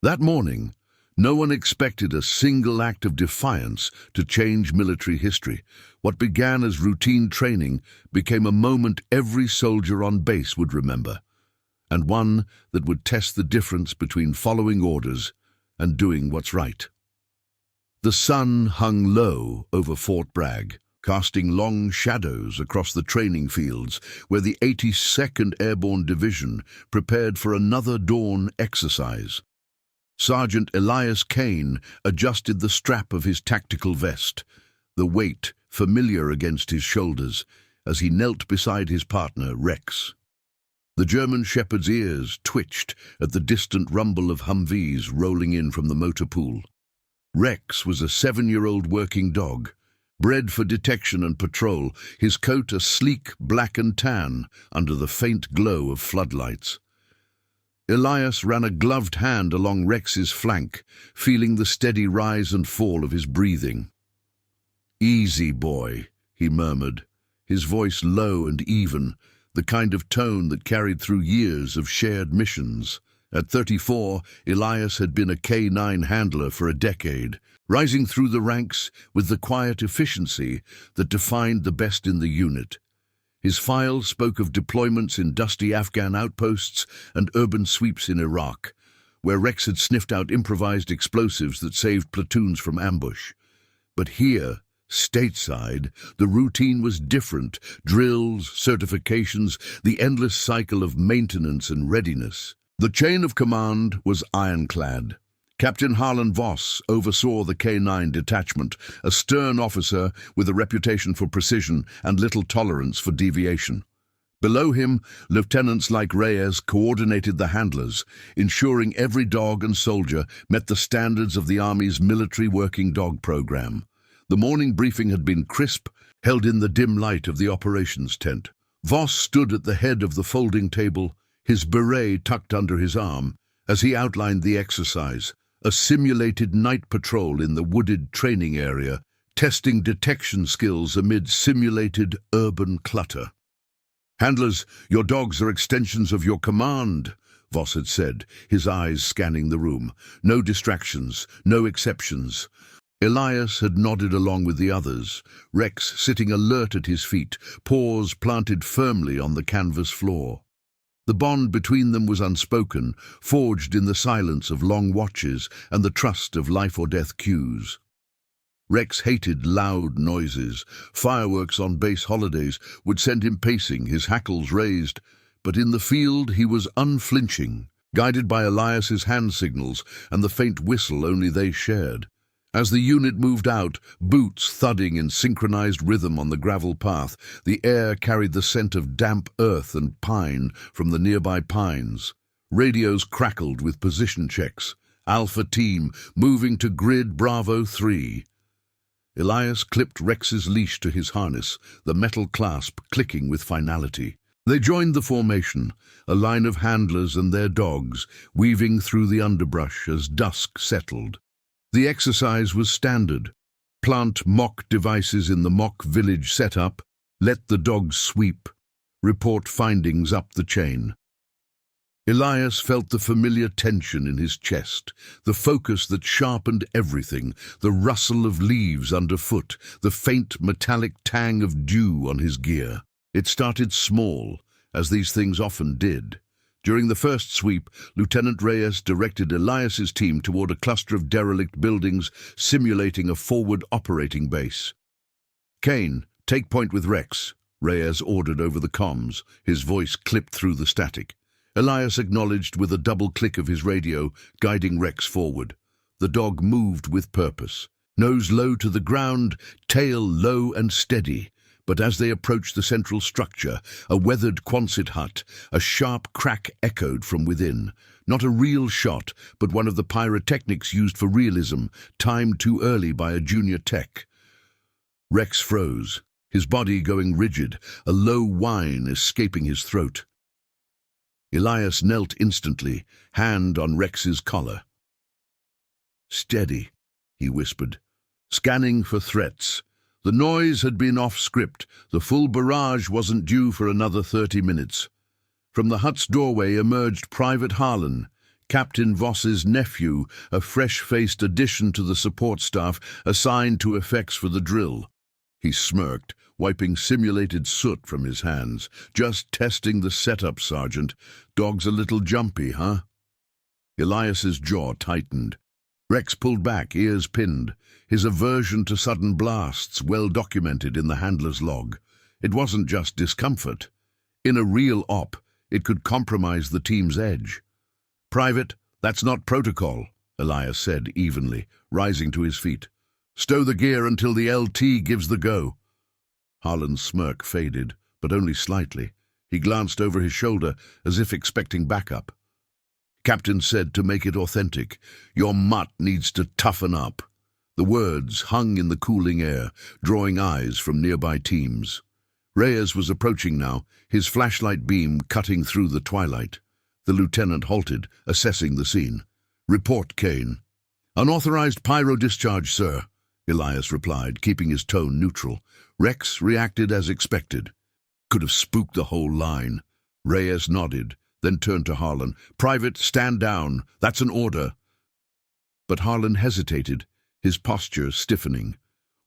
That morning, no one expected a single act of defiance to change military history. What began as routine training became a moment every soldier on base would remember, and one that would test the difference between following orders and doing what's right. The sun hung low over Fort Bragg, casting long shadows across the training fields where the 82nd Airborne Division prepared for another dawn exercise. Sergeant Elias Kane adjusted the strap of his tactical vest, the weight familiar against his shoulders, as he knelt beside his partner, Rex. The German shepherd's ears twitched at the distant rumble of Humvees rolling in from the motor pool. Rex was a 7-year-old working dog, bred for detection and patrol, his coat a sleek black and tan under the faint glow of floodlights. Elias ran a gloved hand along Rex's flank, feeling the steady rise and fall of his breathing. "Easy, boy," he murmured, his voice low and even, the kind of tone that carried through years of shared missions. At 34, Elias had been a K9 handler for a decade, rising through the ranks with the quiet efficiency that defined the best in the unit. His file spoke of deployments in dusty Afghan outposts and urban sweeps in Iraq, where Rex had sniffed out improvised explosives that saved platoons from ambush. But here, stateside, the routine was different: drills, certifications, the endless cycle of maintenance and readiness. The chain of command was ironclad. Captain Harlan Voss oversaw the K9 detachment, a stern officer with a reputation for precision and little tolerance for deviation. Below him, lieutenants like Reyes coordinated the handlers, ensuring every dog and soldier met the standards of the Army's military working dog program. The morning briefing had been crisp, held in the dim light of the operations tent. Voss stood at the head of the folding table, his beret tucked under his arm, as he outlined the exercise. A simulated night patrol in the wooded training area, testing detection skills amid simulated urban clutter. "Handlers, your dogs are extensions of your command," Voss had said, his eyes scanning the room. "No distractions, no exceptions." Elias had nodded along with the others, Rex sitting alert at his feet, paws planted firmly on the canvas floor. The bond between them was unspoken, forged in the silence of long watches and the trust of life-or-death cues. Rex hated loud noises. Fireworks on base holidays would send him pacing, his hackles raised. But in the field he was unflinching, guided by Elias's hand signals and the faint whistle only they shared. As the unit moved out, boots thudding in synchronized rhythm on the gravel path, the air carried the scent of damp earth and pine from the nearby pines. Radios crackled with position checks. Alpha Team moving to Grid Bravo 3. Elias clipped Rex's leash to his harness, the metal clasp clicking with finality. They joined the formation, a line of handlers and their dogs, weaving through the underbrush as dusk settled. The exercise was standard. Plant mock devices in the mock village setup, let the dogs sweep, report findings up the chain. Elias felt the familiar tension in his chest, the focus that sharpened everything, the rustle of leaves underfoot, the faint metallic tang of dew on his gear. It started small, as these things often did. During the first sweep, Lieutenant Reyes directed Elias's team toward a cluster of derelict buildings simulating a forward operating base. "Kane, take point with Rex," Reyes ordered over the comms, his voice clipped through the static. Elias acknowledged with a double click of his radio, guiding Rex forward. The dog moved with purpose, nose low to the ground, tail low and steady. But as they approached the central structure, a weathered Quonset hut, a sharp crack echoed from within. Not a real shot, but one of the pyrotechnics used for realism, timed too early by a junior tech. Rex froze, his body going rigid, a low whine escaping his throat. Elias knelt instantly, hand on Rex's collar. "Steady," he whispered, scanning for threats. The noise had been off-script. The full barrage wasn't due for another 30 minutes. From the hut's doorway emerged Private Harlan, Captain Voss's nephew, a fresh-faced addition to the support staff assigned to effects for the drill. He smirked, wiping simulated soot from his hands. "Just testing the setup, Sergeant. Dog's a little jumpy, huh?" Elias's jaw tightened. Rex pulled back, ears pinned, his aversion to sudden blasts well documented in the handler's log. It wasn't just discomfort. In a real op, it could compromise the team's edge. "Private, that's not protocol," Elias said evenly, rising to his feet. "Stow the gear until the LT gives the go." Harlan's smirk faded, but only slightly. He glanced over his shoulder, as if expecting backup. Captain said to make it authentic, "Your mutt needs to toughen up." The words hung in the cooling air, drawing eyes from nearby teams. Reyes was approaching now, his flashlight beam cutting through the twilight. The lieutenant halted, assessing the scene. "Report, Kane." "Unauthorized pyro discharge, sir," Elias replied, keeping his tone neutral. Rex reacted as expected. Could have spooked the whole line. Reyes nodded, then turned to Harlan. "Private, stand down. That's an order." But Harlan hesitated, his posture stiffening.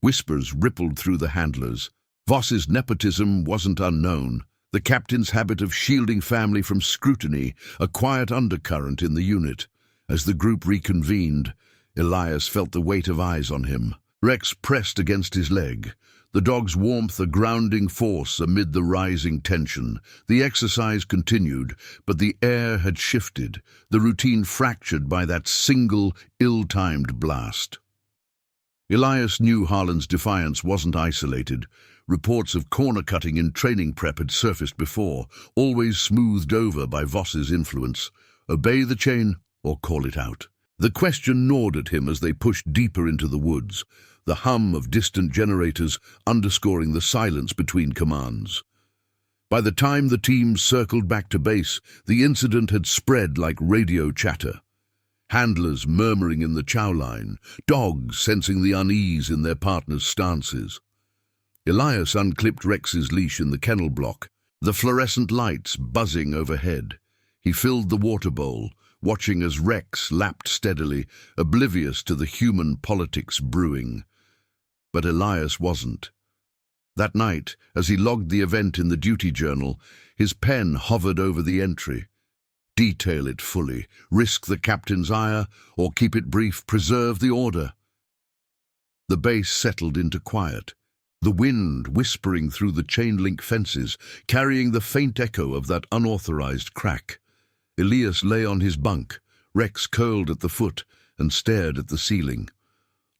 Whispers rippled through the handlers. Voss's nepotism wasn't unknown. The captain's habit of shielding family from scrutiny, a quiet undercurrent in the unit. As the group reconvened, Elias felt the weight of eyes on him. Rex pressed against his leg, the dog's warmth a grounding force amid the rising tension. The exercise continued, but the air had shifted, the routine fractured by that single, ill-timed blast. Elias knew Harlan's defiance wasn't isolated. Reports of corner-cutting in training prep had surfaced before, always smoothed over by Voss's influence. Obey the chain or call it out. The question gnawed at him as they pushed deeper into the woods, the hum of distant generators underscoring the silence between commands. By the time the team circled back to base, the incident had spread like radio chatter. Handlers murmuring in the chow line, dogs sensing the unease in their partners' stances. Elias unclipped Rex's leash in the kennel block, the fluorescent lights buzzing overhead. He filled the water bowl, watching as Rex lapped steadily, oblivious to the human politics brewing. But Elias wasn't. That night, as he logged the event in the duty journal, his pen hovered over the entry. Detail it fully, risk the captain's ire, or keep it brief, preserve the order. The base settled into quiet, the wind whispering through the chain-link fences, carrying the faint echo of that unauthorized crack. Elias lay on his bunk, Rex curled at the foot and stared at the ceiling.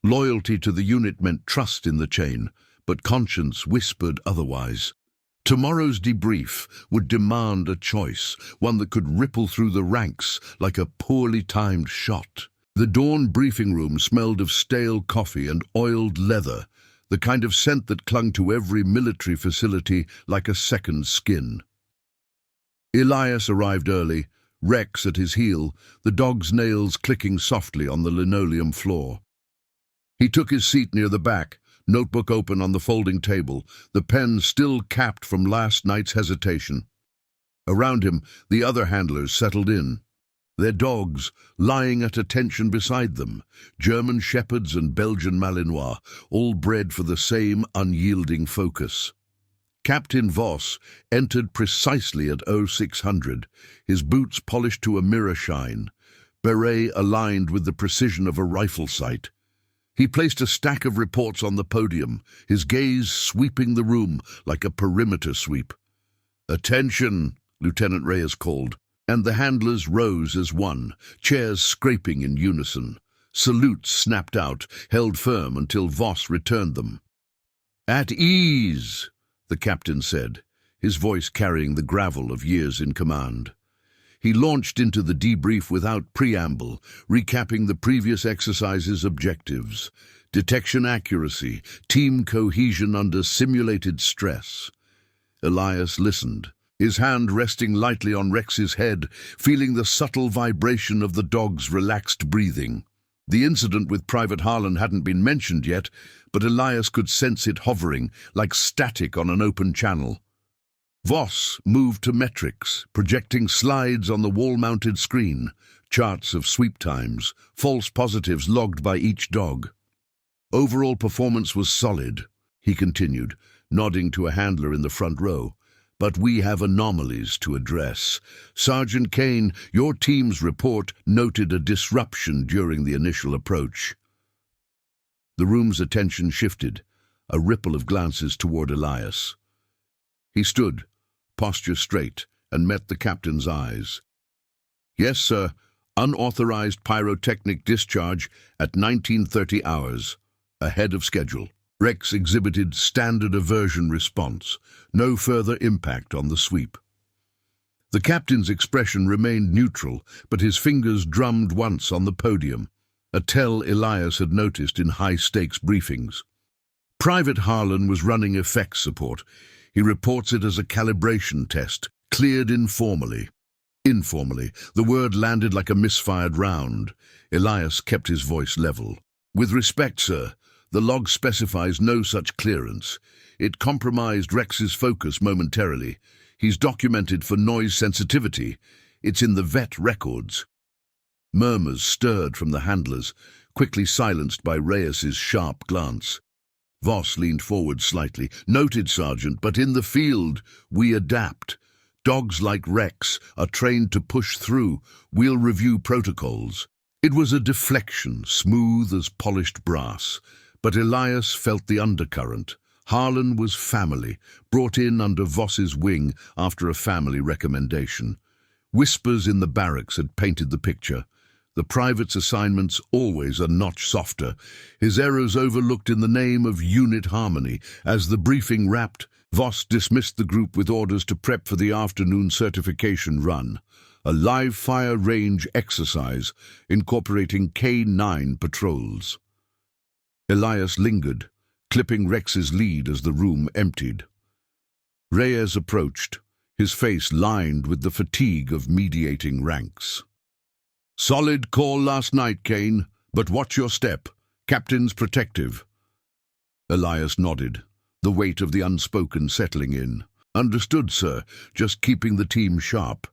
Loyalty to the unit meant trust in the chain, but conscience whispered otherwise. Tomorrow's debrief would demand a choice, one that could ripple through the ranks like a poorly timed shot. The dawn briefing room smelled of stale coffee and oiled leather, the kind of scent that clung to every military facility like a second skin. Elias arrived early, Rex at his heel, the dog's nails clicking softly on the linoleum floor. He took his seat near the back, notebook open on the folding table, the pen still capped from last night's hesitation. Around him, the other handlers settled in, their dogs lying at attention beside them, German Shepherds and Belgian Malinois, all bred for the same unyielding focus. Captain Voss entered precisely at 0600, his boots polished to a mirror shine, beret aligned with the precision of a rifle sight. He placed a stack of reports on the podium, his gaze sweeping the room like a perimeter sweep. "Attention," Lieutenant Reyes called, and the handlers rose as one, chairs scraping in unison. Salutes snapped out, held firm until Voss returned them. "At ease," the captain said, his voice carrying the gravel of years in command. He launched into the debrief without preamble, recapping the previous exercise's objectives: detection accuracy, team cohesion under simulated stress. Elias listened, his hand resting lightly on Rex's head, feeling the subtle vibration of the dog's relaxed breathing. The incident with Private Harlan hadn't been mentioned yet, but Elias could sense it hovering, like static on an open channel. Voss moved to metrics, projecting slides on the wall-mounted screen, charts of sweep times, false positives logged by each dog. Overall performance was solid, he continued, nodding to a handler in the front row. But we have anomalies to address. Sergeant Kane, your team's report noted a disruption during the initial approach. The room's attention shifted, a ripple of glances toward Elias. He stood, posture straight, and met the captain's eyes. Yes, sir. Unauthorized pyrotechnic discharge at 19:30 hours, ahead of schedule. Rex exhibited standard aversion response, no further impact on the sweep. The captain's expression remained neutral, but his fingers drummed once on the podium, a tell Elias had noticed in high-stakes briefings. Private Harlan was running effects support. He reports it as a calibration test, cleared informally. Informally, the word landed like a misfired round. Elias kept his voice level. With respect, sir, the log specifies no such clearance. It compromised Rex's focus momentarily. He's documented for noise sensitivity. It's in the vet records. Murmurs stirred from the handlers, quickly silenced by Reyes's sharp glance. Voss leaned forward slightly. Noted, Sergeant, but in the field, we adapt. Dogs like Rex are trained to push through. We'll review protocols. It was a deflection, smooth as polished brass. But Elias felt the undercurrent. Harlan was family, brought in under Voss's wing after a family recommendation. Whispers in the barracks had painted the picture. The private's assignments always a notch softer. His errors overlooked in the name of unit harmony. As the briefing wrapped, Voss dismissed the group with orders to prep for the afternoon certification run, a live-fire range exercise incorporating K-9 patrols. Elias lingered, clipping Rex's lead as the room emptied. Reyes approached, his face lined with the fatigue of mediating ranks. Solid call last night, Kane, but watch your step. Captain's protective. Elias nodded, the weight of the unspoken settling in. Understood, sir, just keeping the team sharp.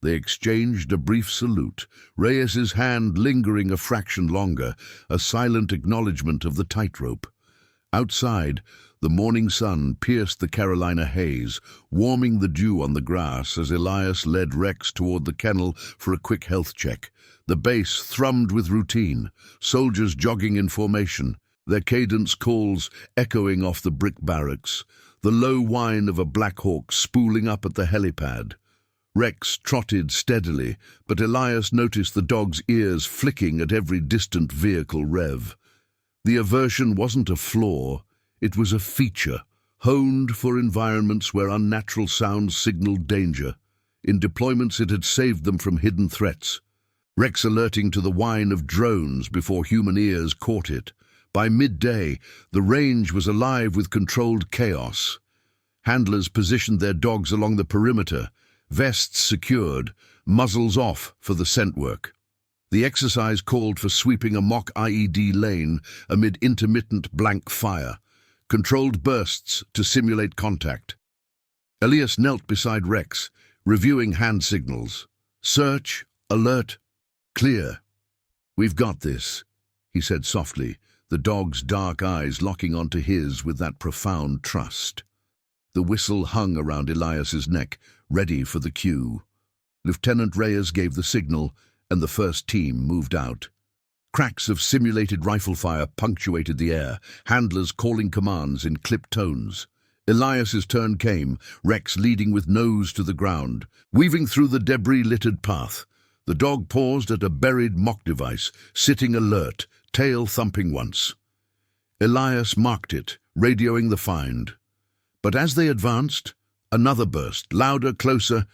They exchanged a brief salute, Reyes's hand lingering a fraction longer, a silent acknowledgement of the tightrope. Outside, the morning sun pierced the Carolina haze, warming the dew on the grass as Elias led Rex toward the kennel for a quick health check. The base thrummed with routine, soldiers jogging in formation, their cadence calls echoing off the brick barracks, the low whine of a Black Hawk spooling up at the helipad. Rex trotted steadily, but Elias noticed the dog's ears flicking at every distant vehicle rev. The aversion wasn't a flaw, it was a feature, honed for environments where unnatural sounds signaled danger. In deployments it had saved them from hidden threats. Rex alerting to the whine of drones before human ears caught it. By midday, the range was alive with controlled chaos. Handlers positioned their dogs along the perimeter, vests secured, muzzles off for the scent work. The exercise called for sweeping a mock IED lane amid intermittent blank fire, controlled bursts to simulate contact. Elias knelt beside Rex, reviewing hand signals. Search, alert, clear. We've got this, he said softly, the dog's dark eyes locking onto his with that profound trust. The whistle hung around Elias's neck, ready for the cue. Lieutenant Reyes gave the signal, and the first team moved out. Cracks of simulated rifle fire punctuated the air, handlers calling commands in clipped tones. Elias's turn came, Rex leading with nose to the ground, weaving through the debris-littered path. The dog paused at a buried mock device, sitting alert, tail thumping once. Elias marked it, radioing the find. But as they advanced, another burst, louder, closer,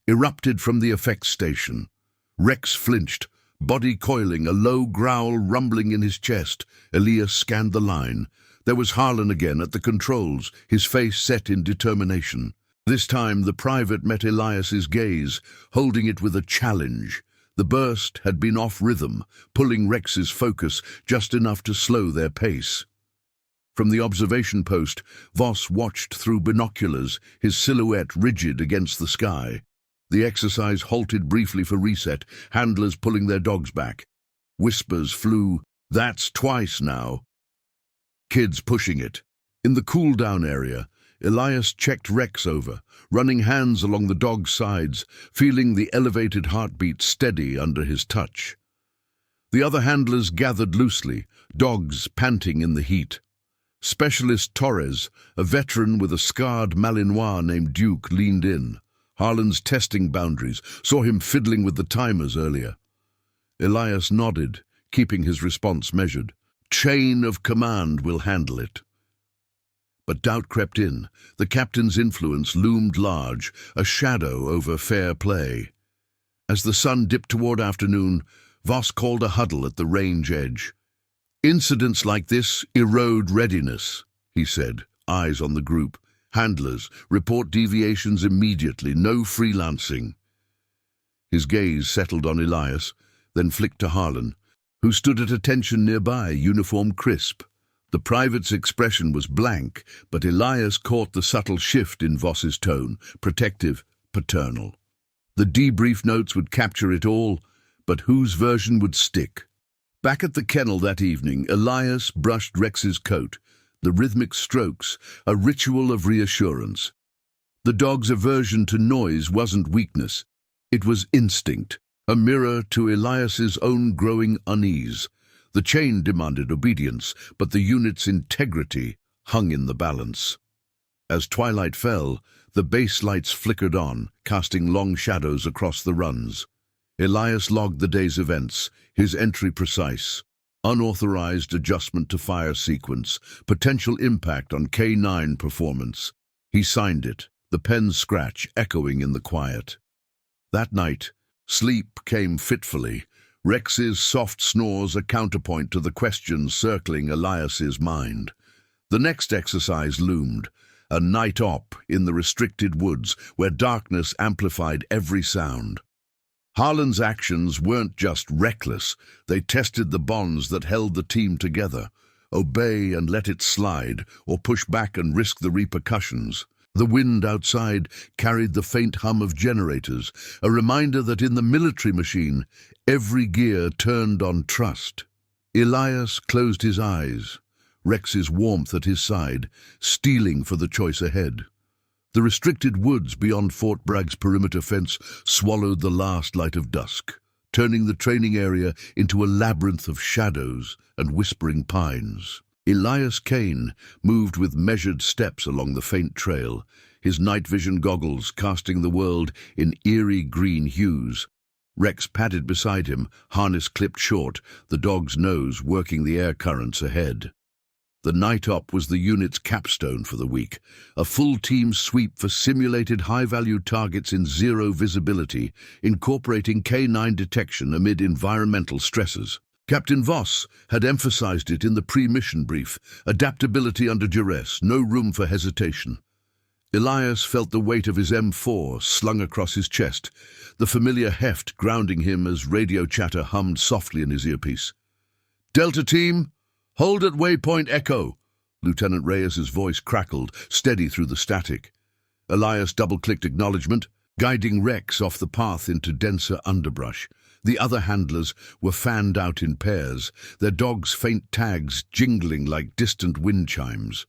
erupted from the effects station. Rex flinched, body coiling, a low growl rumbling in his chest. Elias scanned the line. There was Harlan again at the controls, his face set in determination. This time the private met Elias's gaze, holding it with a challenge. The burst had been off rhythm, pulling Rex's focus just enough to slow their pace. From the observation post, Voss watched through binoculars, his silhouette rigid against the sky. The exercise halted briefly for reset, handlers pulling their dogs back. Whispers flew, "That's twice now." Kids pushing it. In the cool-down area, Elias checked Rex over, running hands along the dog's sides, feeling the elevated heartbeat steady under his touch. The other handlers gathered loosely, dogs panting in the heat. Specialist Torres, a veteran with a scarred Malinois named Duke, leaned in. Harlan's testing boundaries, saw him fiddling with the timers earlier. Elias nodded, keeping his response measured. Chain of command will handle it. But doubt crept in. The captain's influence loomed large, a shadow over fair play. As the sun dipped toward afternoon, Voss called a huddle at the range edge. "Incidents like this erode readiness," he said, eyes on the group. "Handlers, report deviations immediately, no freelancing." His gaze settled on Elias, then flicked to Harlan, who stood at attention nearby, uniform crisp. The private's expression was blank, but Elias caught the subtle shift in Voss's tone, protective, paternal. The debrief notes would capture it all, but whose version would stick? Back at the kennel that evening, Elias brushed Rex's coat, the rhythmic strokes, a ritual of reassurance. The dog's aversion to noise wasn't weakness. It was instinct, a mirror to Elias's own growing unease. The chain demanded obedience, but the unit's integrity hung in the balance. As twilight fell, the base lights flickered on, casting long shadows across the runs. Elias logged the day's events, his entry precise. Unauthorized adjustment to fire sequence, potential impact on K9 performance. He signed it, the pen's scratch echoing in the quiet. That night, sleep came fitfully, Rex's soft snores a counterpoint to the questions circling Elias's mind. The next exercise loomed, a night op in the restricted woods where darkness amplified every sound. Harlan's actions weren't just reckless, they tested the bonds that held the team together. Obey and let it slide, or push back and risk the repercussions. The wind outside carried the faint hum of generators, a reminder that in the military machine, every gear turned on trust. Elias closed his eyes, Rex's warmth at his side, steeling for the choice ahead. The restricted woods beyond Fort Bragg's perimeter fence swallowed the last light of dusk, turning the training area into a labyrinth of shadows and whispering pines. Elias Kane moved with measured steps along the faint trail, his night vision goggles casting the world in eerie green hues. Rex padded beside him, harness clipped short, the dog's nose working the air currents ahead. The night op was the unit's capstone for the week, a full team sweep for simulated high-value targets in zero visibility, incorporating K9 detection amid environmental stresses. Captain Voss had emphasized it in the pre-mission brief, adaptability under duress, no room for hesitation. Elias felt the weight of his M4 slung across his chest, the familiar heft grounding him as radio chatter hummed softly in his earpiece. "Delta Team, hold at waypoint Echo." Lieutenant Reyes's voice crackled, steady through the static. Elias double-clicked acknowledgement, guiding Rex off the path into denser underbrush. The other handlers were fanned out in pairs, their dogs' faint tags jingling like distant wind chimes.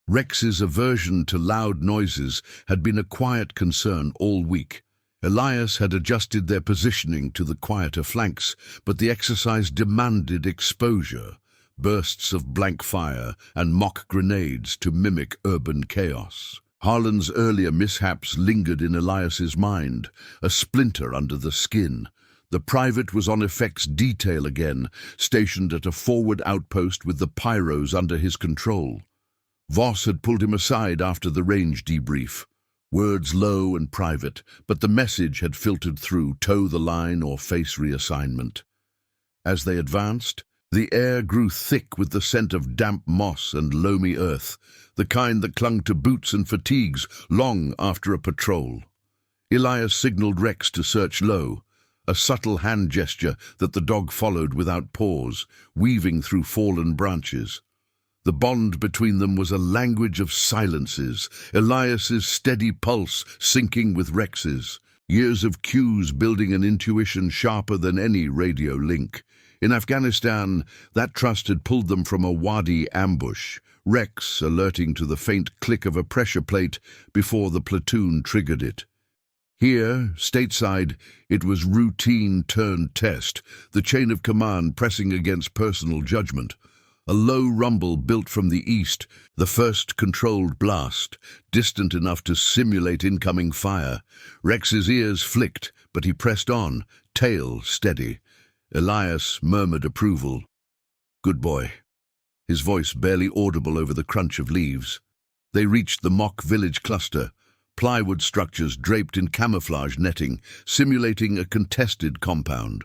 Rex's aversion to loud noises had been a quiet concern all week. Elias had adjusted their positioning to the quieter flanks, but the exercise demanded exposure, bursts of blank fire and mock grenades to mimic urban chaos. Harlan's earlier mishaps lingered in Elias's mind, a splinter under the skin. The private was on effects detail again, stationed at a forward outpost with the pyros under his control. Voss had pulled him aside after the range debrief. Words low and private, but the message had filtered through, toe the line or face reassignment. As they advanced, the air grew thick with the scent of damp moss and loamy earth, the kind that clung to boots and fatigues long after a patrol. Elias signaled Rex to search low, a subtle hand gesture that the dog followed without pause, weaving through fallen branches. The bond between them was a language of silences, Elias's steady pulse syncing with Rex's. Years of cues building an intuition sharper than any radio link. In Afghanistan, that trust had pulled them from a Wadi ambush, Rex alerting to the faint click of a pressure plate before the platoon triggered it. Here, stateside, it was routine turned test, the chain of command pressing against personal judgment. A low rumble built from the east, the first controlled blast, distant enough to simulate incoming fire. Rex's ears flicked, but he pressed on, tail steady. Elias murmured approval. "Good boy." His voice barely audible over the crunch of leaves. They reached the mock village cluster, plywood structures draped in camouflage netting, simulating a contested compound.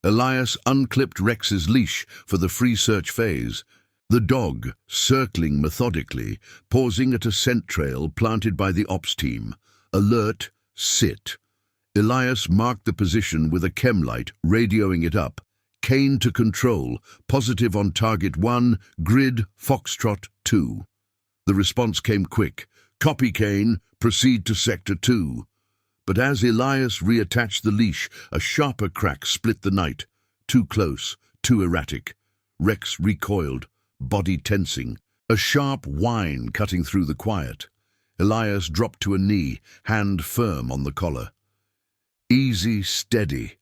Elias unclipped Rex's leash for the free search phase, the dog circling methodically, pausing at a scent trail planted by the ops team. Alert, sit. Elias marked the position with a chem light, radioing it up. Kane to control, positive on target 1, grid Foxtrot 2. The response came quick. Copy, Kane, proceed to Sector 2. But as Elias reattached the leash, a sharper crack split the night. Too close, too erratic. Rex recoiled, body tensing, a sharp whine cutting through the quiet. Elias dropped to a knee, hand firm on the collar. Easy, steady.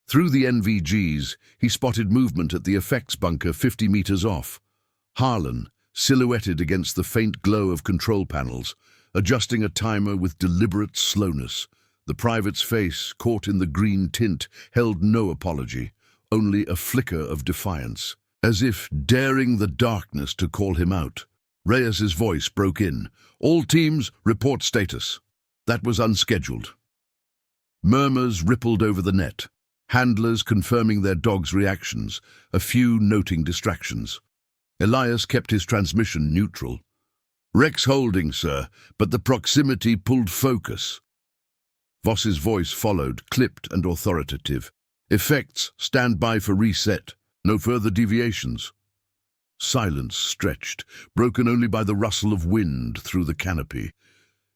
Through the NVGs, he spotted movement at the effects bunker 50 meters off. Harlan, silhouetted against the faint glow of control panels, adjusting a timer with deliberate slowness. The private's face, caught in the green tint, held no apology, only a flicker of defiance, as if daring the darkness to call him out. Reyes's voice broke in. "All teams, report status." That was unscheduled. Murmurs rippled over the net, handlers confirming their dogs' reactions, a few noting distractions. Elias kept his transmission neutral. "Rex holding, sir, but the proximity pulled focus." Voss's voice followed, clipped and authoritative. "Effects, stand by for reset. No further deviations." Silence stretched, broken only by the rustle of wind through the canopy.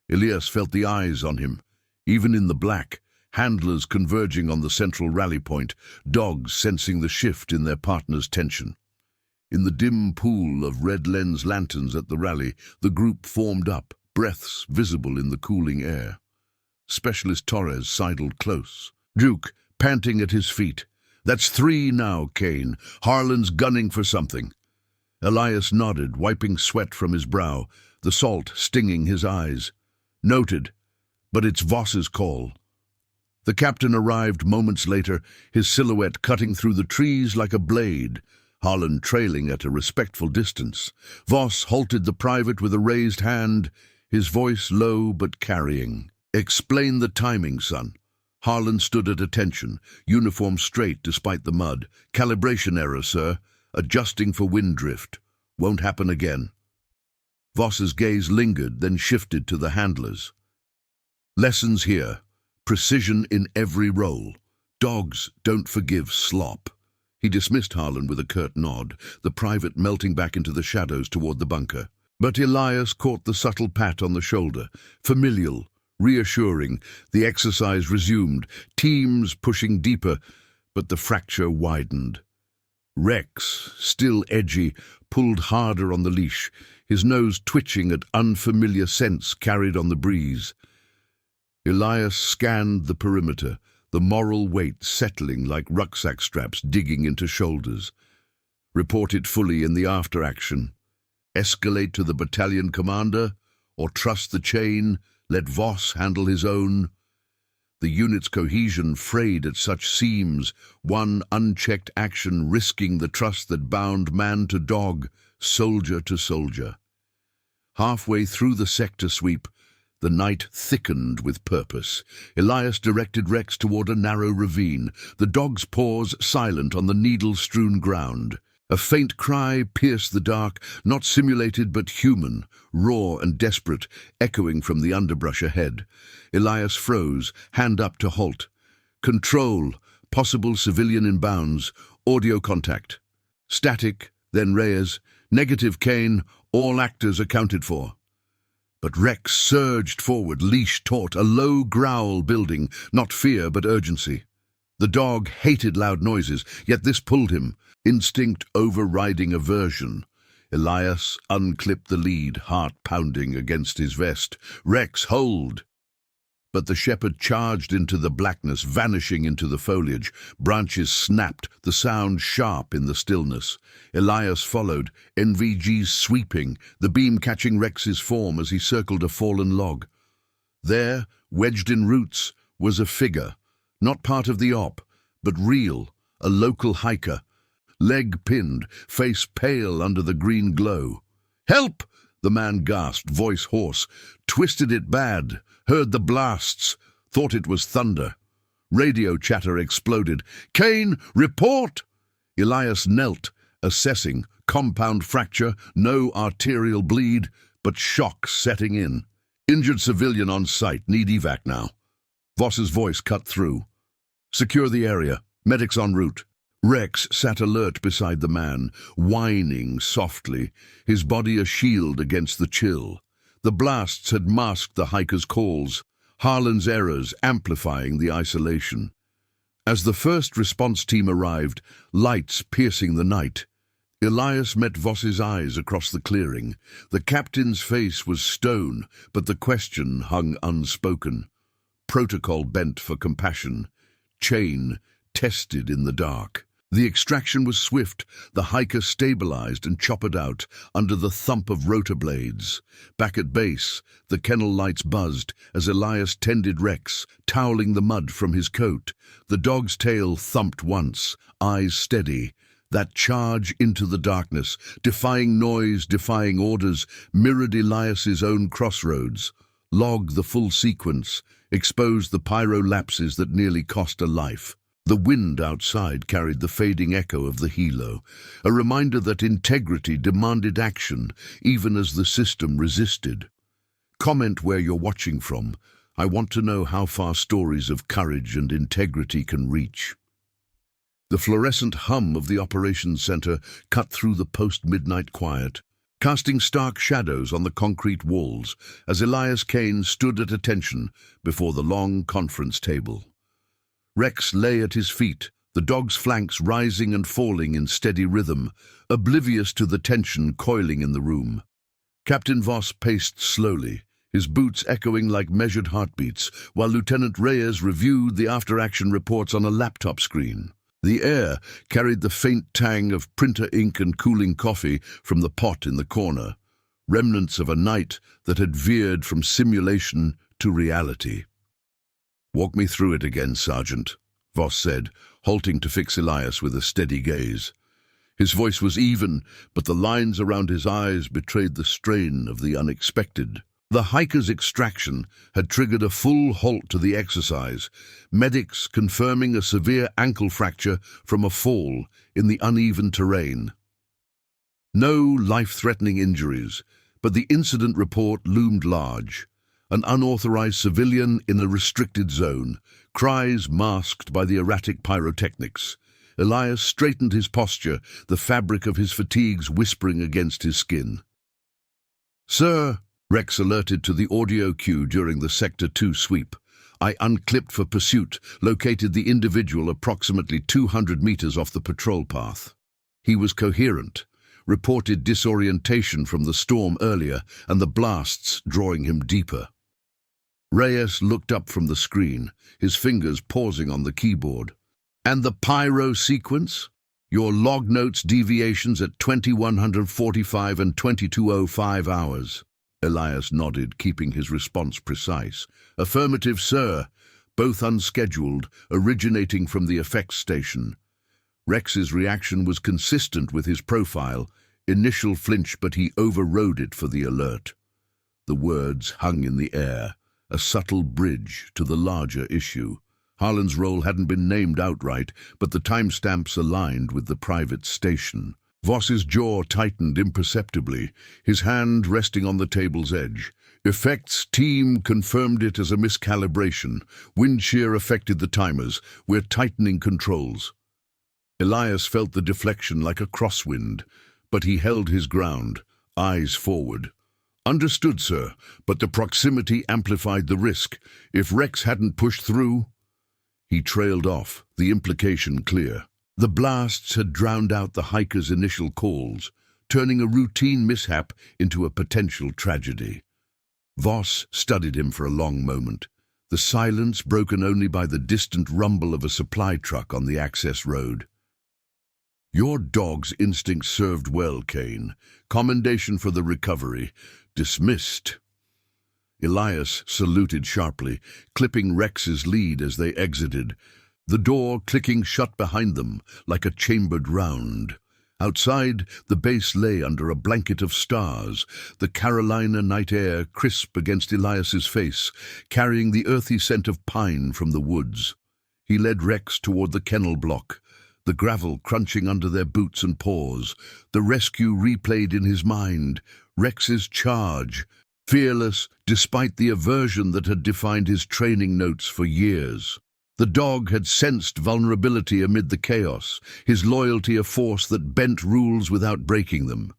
Elias felt the eyes on him, even in the black, handlers converging on the central rally point, dogs sensing the shift in their partner's tension. In the dim pool of red lens lanterns at the rally, the group formed up, breaths visible in the cooling air. Specialist Torres sidled close. Duke, panting at his feet. "That's 3 now, Kane. Harlan's gunning for something." Elias nodded, wiping sweat from his brow, the salt stinging his eyes. "Noted, but it's Voss's call." The captain arrived moments later, his silhouette cutting through the trees like a blade, Harlan trailing at a respectful distance. Voss halted the private with a raised hand, his voice low but carrying. "Explain the timing, son." Harlan stood at attention, uniform straight despite the mud. "Calibration error, sir. Adjusting for wind drift. Won't happen again." Voss's gaze lingered, then shifted to the handlers. "Lessons here. Precision in every roll. Dogs don't forgive slop." He dismissed Harlan with a curt nod, the private melting back into the shadows toward the bunker. But Elias caught the subtle pat on the shoulder, familial, reassuring. The exercise resumed, teams pushing deeper, but the fracture widened. Rex, still edgy, pulled harder on the leash, his nose twitching at unfamiliar scents carried on the breeze. Elias scanned the perimeter, the moral weight settling like rucksack straps digging into shoulders. Report it fully in the after-action. Escalate to the battalion commander, or trust the chain, let Voss handle his own. The unit's cohesion frayed at such seams, one unchecked action risking the trust that bound man to dog, soldier to soldier. Halfway through the sector sweep, the night thickened with purpose. Elias directed Rex toward a narrow ravine, the dog's paws silent on the needle-strewn ground. A faint cry pierced the dark, not simulated but human, raw and desperate, echoing from the underbrush ahead. Elias froze, hand up to halt. "Control, possible civilian in bounds, audio contact." Static, then Reyes. "Negative, Kane, all actors accounted for." But Rex surged forward, leash taut, a low growl building, not fear but urgency. The dog hated loud noises, yet this pulled him, instinct overriding aversion. Elias unclipped the lead, heart pounding against his vest. Rex, hold! But the shepherd charged into the blackness, vanishing into the foliage. Branches snapped, the sound sharp in the stillness. Elias followed, NVGs sweeping, the beam catching Rex's form as he circled a fallen log. There, wedged in roots, was a figure, not part of the op, but real, a local hiker. Leg pinned, face pale under the green glow. "Help!" the man gasped, voice hoarse. Twisted it bad, heard the blasts, thought it was thunder. Radio chatter exploded. "Kane, report!" Elias knelt, assessing. Compound fracture, no arterial bleed, but shock setting in. Injured civilian on site, need evac now. Voss's voice cut through. "Secure the area, medics en route." Rex sat alert beside the man, whining softly, his body a shield against the chill. The blasts had masked the hikers' calls, Harlan's errors amplifying the isolation. As the first response team arrived, lights piercing the night, Elias met Voss's eyes across the clearing. The captain's face was stone, but the question hung unspoken. Protocol bent for compassion. Chain tested in the dark. The extraction was swift. The hiker stabilized and choppered out under the thump of rotor blades. Back at base, the kennel lights buzzed as Elias tended Rex, toweling the mud from his coat. The dog's tail thumped once, eyes steady. That charge into the darkness, defying noise, defying orders, mirrored Elias's own crossroads. Log the full sequence, expose the pyro lapses that nearly cost a life. The wind outside carried the fading echo of the helo, a reminder that integrity demanded action, even as the system resisted. Comment where you're watching from. I want to know how far stories of courage and integrity can reach. The fluorescent hum of the operations center cut through the post-midnight quiet, casting stark shadows on the concrete walls as Elias Kane stood at attention before the long conference table. Rex lay at his feet, the dog's flanks rising and falling in steady rhythm, oblivious to the tension coiling in the room. Captain Voss paced slowly, his boots echoing like measured heartbeats, while Lieutenant Reyes reviewed the after-action reports on a laptop screen. The air carried the faint tang of printer ink and cooling coffee from the pot in the corner, remnants of a night that had veered from simulation to reality. "Walk me through it again, Sergeant," Voss said, halting to fix Elias with a steady gaze. His voice was even, but the lines around his eyes betrayed the strain of the unexpected. The hiker's extraction had triggered a full halt to the exercise, medics confirming a severe ankle fracture from a fall in the uneven terrain. No life-threatening injuries, but the incident report loomed large. An unauthorized civilian in a restricted zone, cries masked by the erratic pyrotechnics. Elias straightened his posture, the fabric of his fatigues whispering against his skin. "Sir," Rex alerted to the audio cue during the Sector 2 sweep. "I unclipped for pursuit, located the individual approximately 200 meters off the patrol path. He was coherent, reported disorientation from the storm earlier and the blasts drawing him deeper." Reyes looked up from the screen, his fingers pausing on the keyboard. "And the pyro sequence? Your log notes deviations at 2145 and 2205 hours. Elias nodded, keeping his response precise. "Affirmative, sir. Both unscheduled, originating from the effects station." Rex's reaction was consistent with his profile. Initial flinch, but he overrode it for the alert. The words hung in the air, a subtle bridge to the larger issue. Harlan's role hadn't been named outright, but the timestamps aligned with the private station. Voss's jaw tightened imperceptibly, his hand resting on the table's edge. Effects team confirmed it as a miscalibration. Wind shear affected the timers. We're tightening controls. Elias felt the deflection like a crosswind, but he held his ground, eyes forward. Understood, sir, but the proximity amplified the risk. If Rex hadn't pushed through... He trailed off, the implication clear. The blasts had drowned out the hikers' initial calls, turning a routine mishap into a potential tragedy. Voss studied him for a long moment, the silence broken only by the distant rumble of a supply truck on the access road. Your dog's instinct served well, Kane. Commendation for the recovery. Dismissed. Elias saluted sharply, clipping Rex's lead as they exited, the door clicking shut behind them like a chambered round. Outside, the base lay under a blanket of stars, the Carolina night air crisp against Elias's face, carrying the earthy scent of pine from the woods. He led Rex toward the kennel block, the gravel crunching under their boots and paws, the rescue replayed in his mind, Rex's charge, fearless despite the aversion that had defined his training notes for years. The dog had sensed vulnerability amid the chaos, his loyalty a force that bent rules without breaking them.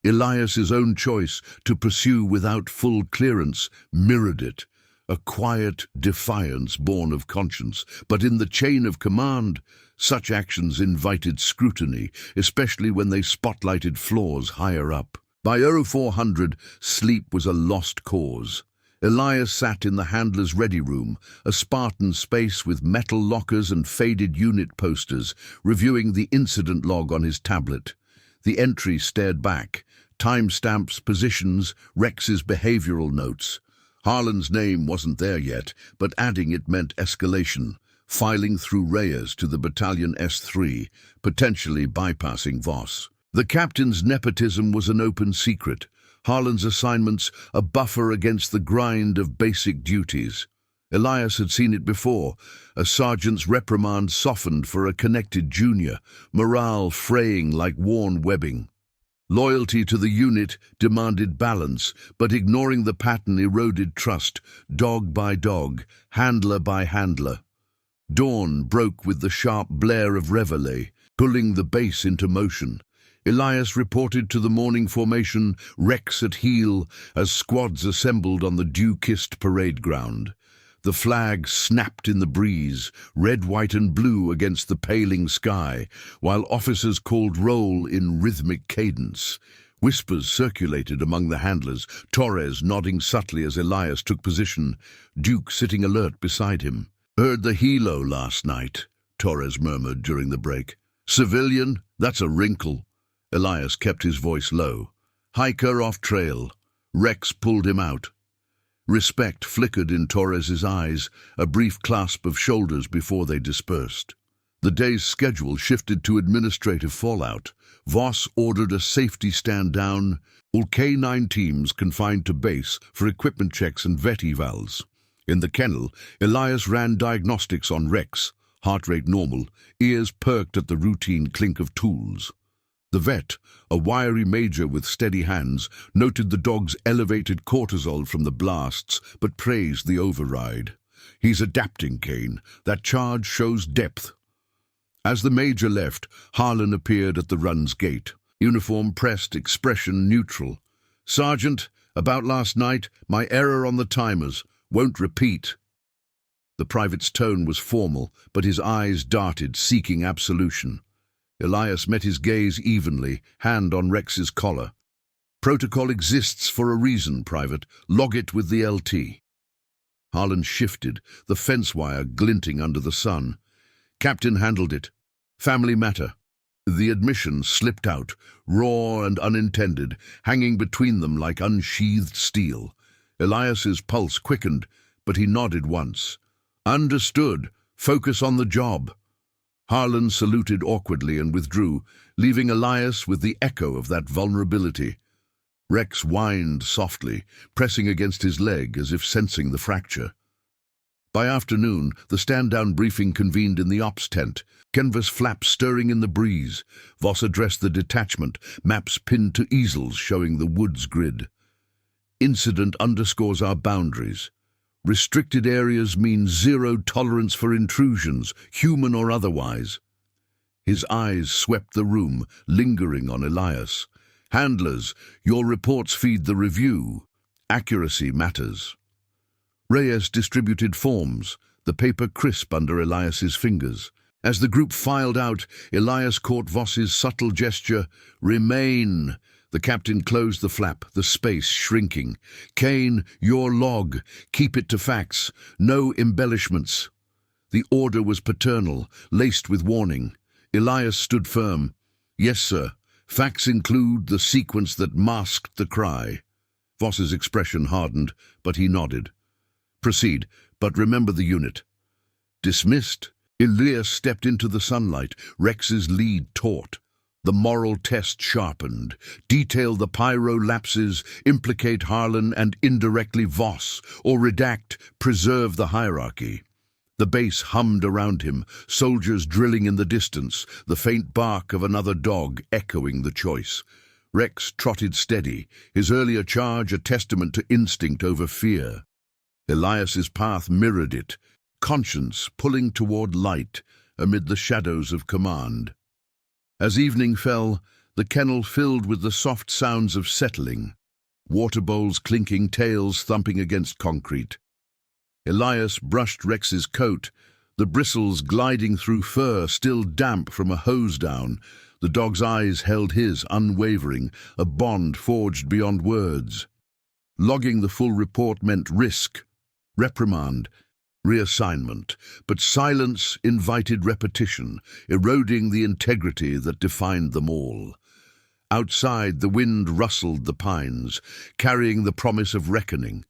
Elias's own choice to pursue without full clearance mirrored it, a quiet defiance born of conscience. But in the chain of command, such actions invited scrutiny, especially when they spotlighted flaws higher up. By 0400, sleep was a lost cause. Elias sat in the handler's ready room, a Spartan space with metal lockers and faded unit posters, reviewing the incident log on his tablet. The entry stared back, timestamps, positions, Rex's behavioral notes. Harlan's name wasn't there yet, but adding it meant escalation, filing through Reyes to the Battalion S3, potentially bypassing Voss. The captain's nepotism was an open secret, Harlan's assignments a buffer against the grind of basic duties. Elias had seen it before, a sergeant's reprimand softened for a connected junior, morale fraying like worn webbing. Loyalty to the unit demanded balance, but ignoring the pattern eroded trust, dog by dog, handler by handler. Dawn broke with the sharp blare of reveille, pulling the base into motion. Elias reported to the morning formation, Rex at heel, as squads assembled on the dew-kissed parade ground. The flag snapped in the breeze, red, white and blue against the paling sky, while officers called roll in rhythmic cadence. Whispers circulated among the handlers, Torres nodding subtly as Elias took position, Duke sitting alert beside him. "Heard the helo last night," Torres murmured during the break. "Civilian? That's a wrinkle." Elias kept his voice low. "Hiker off trail." Rex pulled him out. Respect flickered in Torres's eyes, a brief clasp of shoulders before they dispersed. The day's schedule shifted to administrative fallout. Voss ordered a safety stand down, all K9 teams confined to base for equipment checks and vet evals. In the kennel, Elias ran diagnostics on Rex, heart rate normal, ears perked at the routine clink of tools. The vet, a wiry major with steady hands, noted the dog's elevated cortisol from the blasts, but praised the override. "He's adapting, Kane. That charge shows depth." As the major left, Harlan appeared at the run's gate. Uniform pressed, expression neutral. "Sergeant, about last night, my error on the timers. Won't repeat." The private's tone was formal, but his eyes darted, seeking absolution. Elias met his gaze evenly, hand on Rex's collar. "Protocol exists for a reason, Private. Log it with the LT." Harlan shifted, the fence wire glinting under the sun. "Captain handled it. Family matter." The admission slipped out, raw and unintended, hanging between them like unsheathed steel. Elias's pulse quickened, but he nodded once. "Understood. Focus on the job." Harlan saluted awkwardly and withdrew, leaving Elias with the echo of that vulnerability. Rex whined softly, pressing against his leg as if sensing the fracture. By afternoon, the stand-down briefing convened in the ops tent, canvas flaps stirring in the breeze. Voss addressed the detachment, maps pinned to easels showing the woods grid. "Incident underscores our boundaries. Restricted areas mean zero tolerance for intrusions, human or otherwise." His eyes swept the room, lingering on Elias. "Handlers, your reports feed the review. Accuracy matters. Reyes distributed forms, the paper crisp under Elias's fingers. As the group filed out, Elias caught Voss's subtle gesture, "Remain." The captain closed the flap, the space shrinking. "Kane, your log. Keep it to facts. No embellishments." The order was paternal, laced with warning. Elias stood firm. "Yes, sir. Facts include the sequence that masked the cry." Voss's expression hardened, but he nodded. "Proceed, but remember the unit." Dismissed. Elias stepped into the sunlight, Rex's lead taut. The moral test sharpened. Detail the pyro lapses, implicate Harlan and indirectly Voss, or redact, preserve the hierarchy. The base hummed around him, soldiers drilling in the distance, the faint bark of another dog echoing the choice. Rex trotted steady, his earlier charge a testament to instinct over fear. Elias's path mirrored it, conscience pulling toward light amid the shadows of command. As evening fell, the kennel filled with the soft sounds of settling, water bowls clinking, tails thumping against concrete. Elias brushed Rex's coat, the bristles gliding through fur still damp from a hose down. The dog's eyes held his, unwavering, a bond forged beyond words. Logging the full report meant risk, reprimand, reassignment, but silence invited repetition, eroding the integrity that defined them all. Outside, the wind rustled the pines, carrying the promise of reckoning.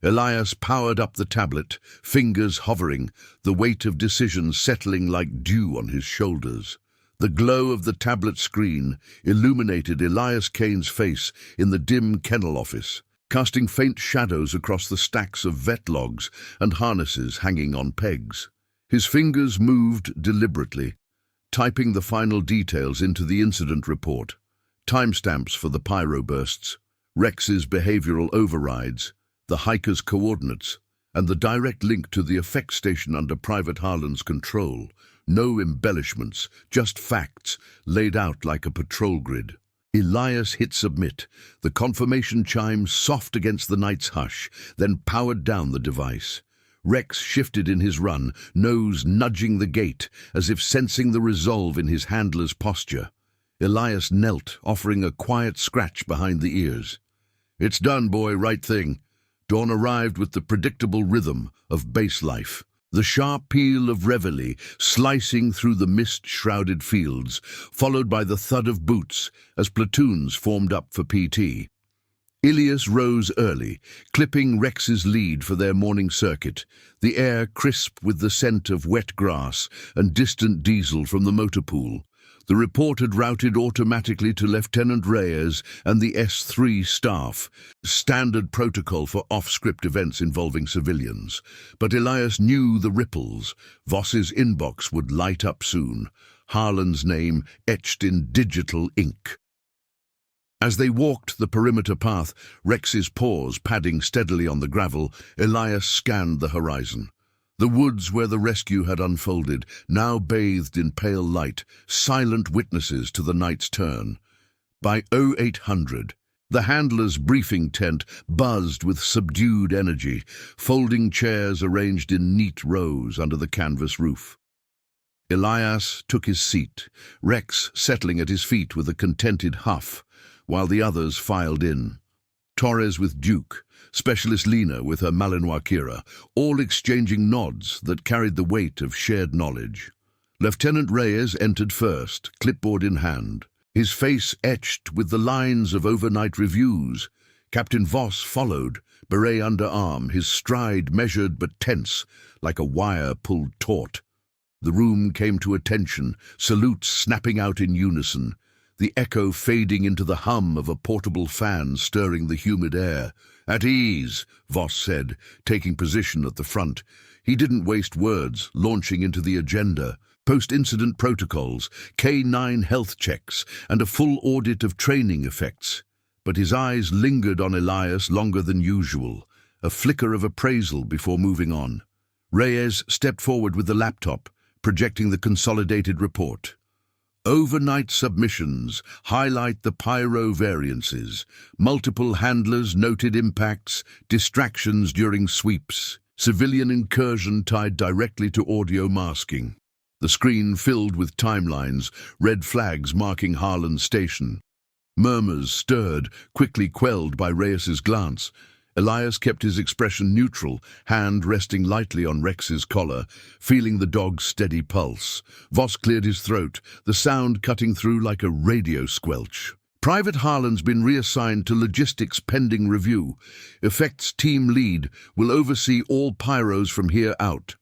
Elias powered up the tablet, fingers hovering, the weight of decision settling like dew on his shoulders. The glow of the tablet screen illuminated Elias Kane's face in the dim kennel office, casting faint shadows across the stacks of vet logs and harnesses hanging on pegs. His fingers moved deliberately, typing the final details into the incident report. Timestamps for the pyro bursts, Rex's behavioral overrides, the hiker's coordinates, and the direct link to the effect station under Private Harlan's control. No embellishments, just facts, laid out like a patrol grid. Elias hit submit, the confirmation chime soft against the night's hush, then powered down the device. Rex shifted in his run, nose nudging the gate, as if sensing the resolve in his handler's posture. Elias knelt, offering a quiet scratch behind the ears. "It's done, boy, right thing." Dawn arrived with the predictable rhythm of base life. The sharp peal of reveille slicing through the mist-shrouded fields, followed by the thud of boots as platoons formed up for PT. Ilias rose early, clipping Rex's lead for their morning circuit, the air crisp with the scent of wet grass and distant diesel from the motor pool. The report had routed automatically to Lieutenant Reyes and the S3 staff, standard protocol for off-script events involving civilians. But Elias knew the ripples. Voss's inbox would light up soon, Harlan's name etched in digital ink. As they walked the perimeter path, Rex's paws padding steadily on the gravel, Elias scanned the horizon. The woods where the rescue had unfolded, now bathed in pale light, silent witnesses to the night's turn. By 0800, the handler's briefing tent buzzed with subdued energy, folding chairs arranged in neat rows under the canvas roof. Elias took his seat, Rex settling at his feet with a contented huff, while the others filed in. Torres with Duke, Specialist Lena with her Malinois Kira, all exchanging nods that carried the weight of shared knowledge. Lieutenant Reyes entered first, clipboard in hand, his face etched with the lines of overnight reviews. Captain Voss followed, beret under arm, his stride measured but tense, like a wire pulled taut. The room came to attention, salutes snapping out in unison, the echo fading into the hum of a portable fan stirring the humid air. "At ease," Voss said, taking position at the front. He didn't waste words, launching into the agenda. Post-incident protocols, K9 health checks, and a full audit of training effects. But his eyes lingered on Elias longer than usual, a flicker of appraisal before moving on. Reyes stepped forward with the laptop, projecting the consolidated report. Overnight submissions highlight the pyro variances. Multiple handlers noted impacts, distractions during sweeps, civilian incursion tied directly to audio masking. The screen filled with timelines, red flags marking Harlan's station. Murmurs stirred, quickly quelled by Reyes's glance. Elias kept his expression neutral, hand resting lightly on Rex's collar, feeling the dog's steady pulse. Voss cleared his throat, the sound cutting through like a radio squelch. Private Harlan's been reassigned to logistics pending review. Effects team lead will oversee all pyros from here out.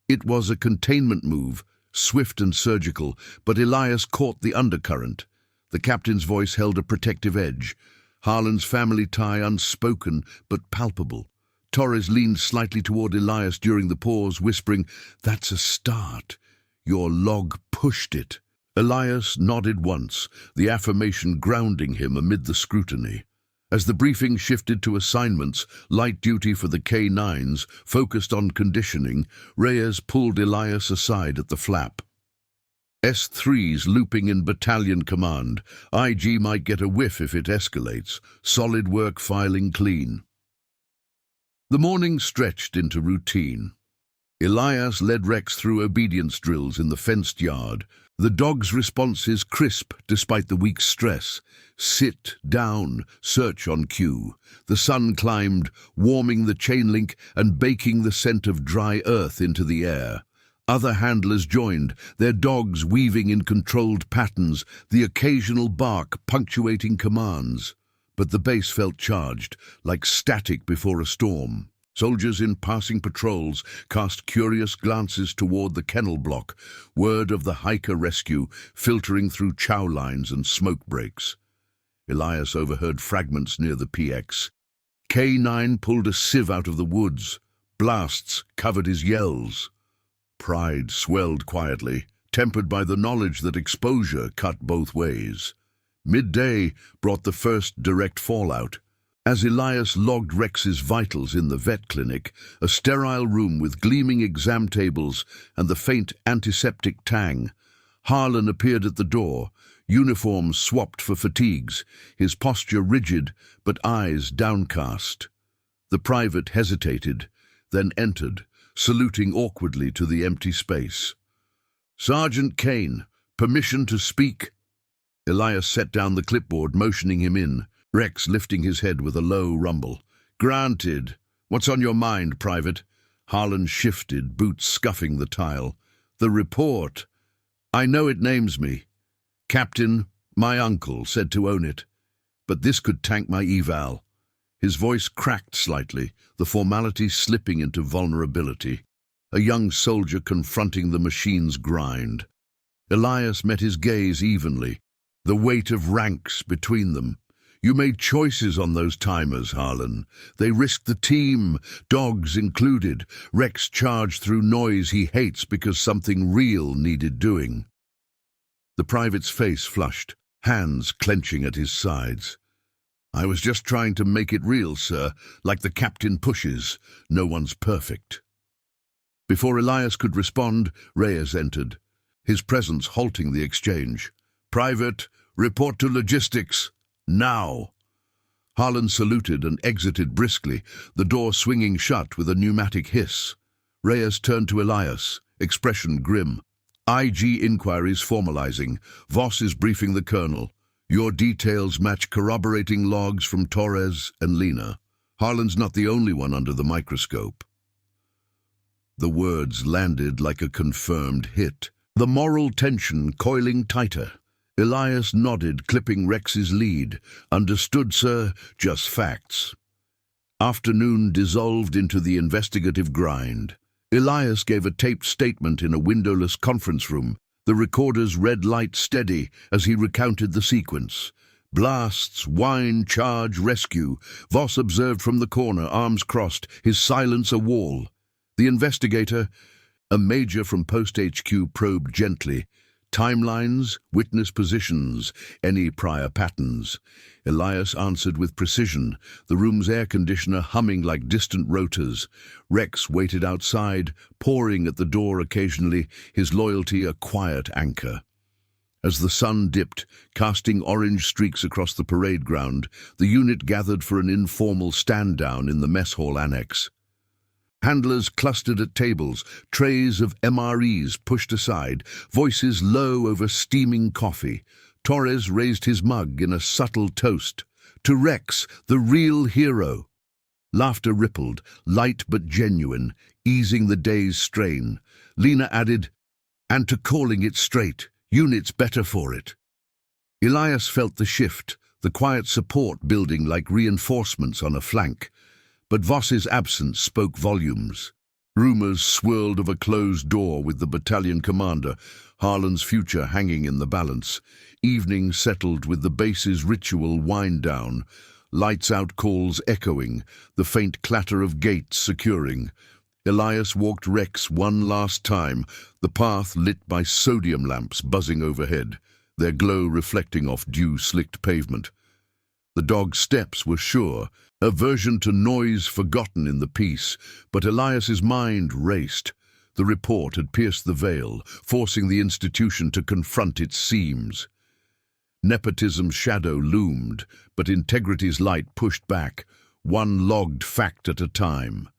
It was a containment move, swift and surgical, but Elias caught the undercurrent. The captain's voice held a protective edge. Harlan's family tie unspoken but palpable. Torres leaned slightly toward Elias during the pause, whispering, "That's a start. Your log pushed it." Elias nodded once, the affirmation grounding him amid the scrutiny. As the briefing shifted to assignments, light duty for the K-9s, focused on conditioning, Reyes pulled Elias aside at the flap. S3's looping in battalion command. IG might get a whiff if it escalates. Solid work filing clean. The morning stretched into routine. Elias led Rex through obedience drills in the fenced yard. The dog's responses crisp despite the week's stress. Sit, down, search on cue. The sun climbed, warming the chain link and baking the scent of dry earth into the air. Other handlers joined, their dogs weaving in controlled patterns, the occasional bark punctuating commands. But the base felt charged, like static before a storm. Soldiers in passing patrols cast curious glances toward the kennel block, word of the hiker rescue filtering through chow lines and smoke breaks. Elias overheard fragments near the PX. K9 pulled a sieve out of the woods. Blasts covered his yells. Pride swelled quietly, tempered by the knowledge that exposure cut both ways. Midday brought the first direct fallout. As Elias logged Rex's vitals in the vet clinic, a sterile room with gleaming exam tables and the faint antiseptic tang, Harlan appeared at the door, uniform swapped for fatigues, his posture rigid but eyes downcast. The private hesitated, then entered, saluting awkwardly to the empty space. "Sergeant Kane, permission to speak?" Elias set down the clipboard, motioning him in, Rex lifting his head with a low rumble. "Granted. What's on your mind, Private?" Harlan shifted, boots scuffing the tile. "The report. I know it names me. Captain, my uncle, said to own it. But this could tank my eval." His voice cracked slightly, the formality slipping into vulnerability. A young soldier confronting the machine's grind. Elias met his gaze evenly, the weight of ranks between them. "You made choices on those timers, Harlan. They risked the team, dogs included. Rex charged through noise he hates because something real needed doing." The private's face flushed, hands clenching at his sides. "I was just trying to make it real, sir, like the captain pushes. No one's perfect." Before Elias could respond, Reyes entered, his presence halting the exchange. "Private, report to logistics. Now." Harlan saluted and exited briskly, the door swinging shut with a pneumatic hiss. Reyes turned to Elias, expression grim. "IG inquiries formalizing. Voss is briefing the colonel. Your details match corroborating logs from Torres and Lena. Harlan's not the only one under the microscope." The words landed like a confirmed hit, the moral tension coiling tighter. Elias nodded, clipping Rex's lead. "Understood, sir. Just facts." Afternoon dissolved into the investigative grind. Elias gave a taped statement in a windowless conference room, the recorder's red light steady as he recounted the sequence. Blasts, wine, charge, rescue. Voss observed from the corner, arms crossed, his silence a wall. The investigator, a major from Post HQ, probed gently. Timelines, witness positions, any prior patterns. Elias answered with precision, the room's air conditioner humming like distant rotors. Rex waited outside, pawing at the door occasionally, his loyalty a quiet anchor. As the sun dipped, casting orange streaks across the parade ground, the unit gathered for an informal stand-down in the mess hall annex. Handlers clustered at tables, trays of MREs pushed aside, voices low over steaming coffee. Torres raised his mug in a subtle toast. To Rex, the real hero. Laughter rippled, light but genuine, easing the day's strain. Lena added, "And to calling it straight, units better for it." Elias felt the shift, the quiet support building like reinforcements on a flank. But Voss's absence spoke volumes. Rumours swirled of a closed door with the battalion commander, Harlan's future hanging in the balance. Evening settled with the base's ritual wind-down, lights-out calls echoing, the faint clatter of gates securing. Elias walked Rex one last time, the path lit by sodium lamps buzzing overhead, their glow reflecting off dew-slicked pavement. The dog's steps were sure, aversion to noise forgotten in the peace, but Elias's mind raced. The report had pierced the veil, forcing the institution to confront its seams. Nepotism's shadow loomed, but integrity's light pushed back, one logged fact at a time.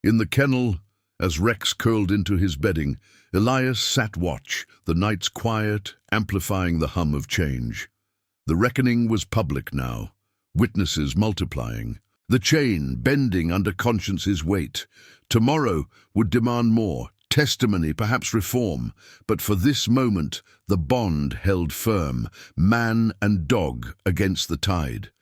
In the kennel, as Rex curled into his bedding, Elias sat watch, the night's quiet amplifying the hum of change. The reckoning was public now, witnesses multiplying, the chain bending under conscience's weight. Tomorrow would demand more, testimony, perhaps reform, but for this moment the bond held firm, man and dog against the tide.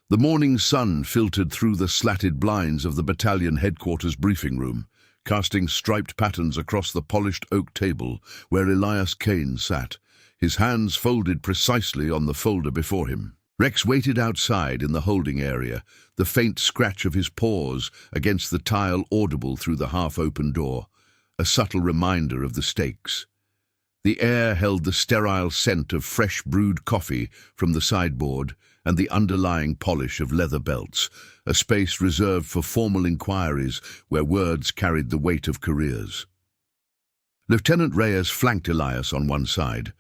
The morning sun filtered through the slatted blinds of the battalion headquarters briefing room, casting striped patterns across the polished oak table where Elias Kane sat, his hands folded precisely on the folder before him. Rex waited outside in the holding area, the faint scratch of his paws against the tile audible through the half-open door, a subtle reminder of the stakes. The air held the sterile scent of fresh brewed coffee from the sideboard and the underlying polish of leather belts, a space reserved for formal inquiries where words carried the weight of careers. Lieutenant Reyes flanked Elias on one side,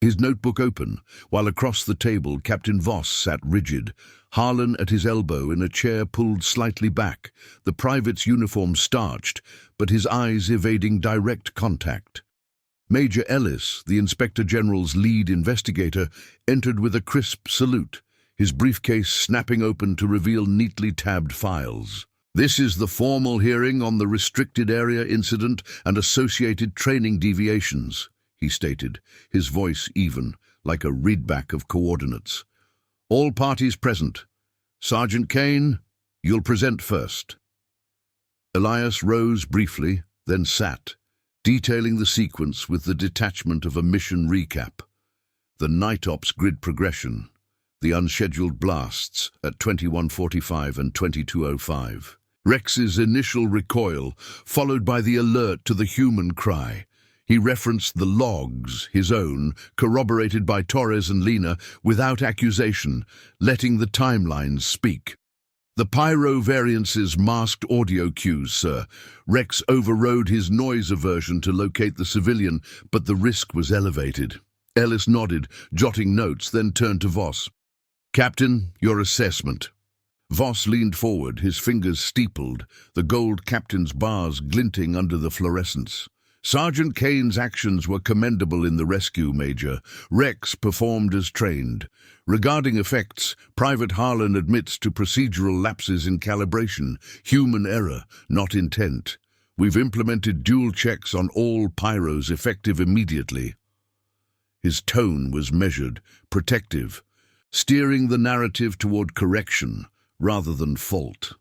his notebook open, while across the table Captain Voss sat rigid, Harlan at his elbow in a chair pulled slightly back, the private's uniform starched, but his eyes evading direct contact. Major Ellis, the Inspector General's lead investigator, entered with a crisp salute, his briefcase snapping open to reveal neatly tabbed files. "This is the formal hearing on the restricted area incident and associated training deviations," he stated, his voice even, like a readback of coordinates. "All parties present. Sergeant Kane, you'll present first." Elias rose briefly, then sat, detailing the sequence with the detachment of a mission recap. The night ops grid progression, the unscheduled blasts at 21:45 and 22:05. Rex's initial recoil, followed by the alert to the human cry. He referenced the logs, his own, corroborated by Torres and Lena, without accusation, letting the timelines speak. "The pyro variances masked audio cues, sir. Rex overrode his noise aversion to locate the civilian, but the risk was elevated." Ellis nodded, jotting notes, then turned to Voss. "Captain, your assessment." Voss leaned forward, his fingers steepled, the gold captain's bars glinting under the fluorescence. "Sergeant Kane's actions were commendable in the rescue, Major. Rex performed as trained. Regarding effects, Private Harlan admits to procedural lapses in calibration, human error, not intent. We've implemented dual checks on all pyros effective immediately." His tone was measured, protective, steering the narrative toward correction rather than fault.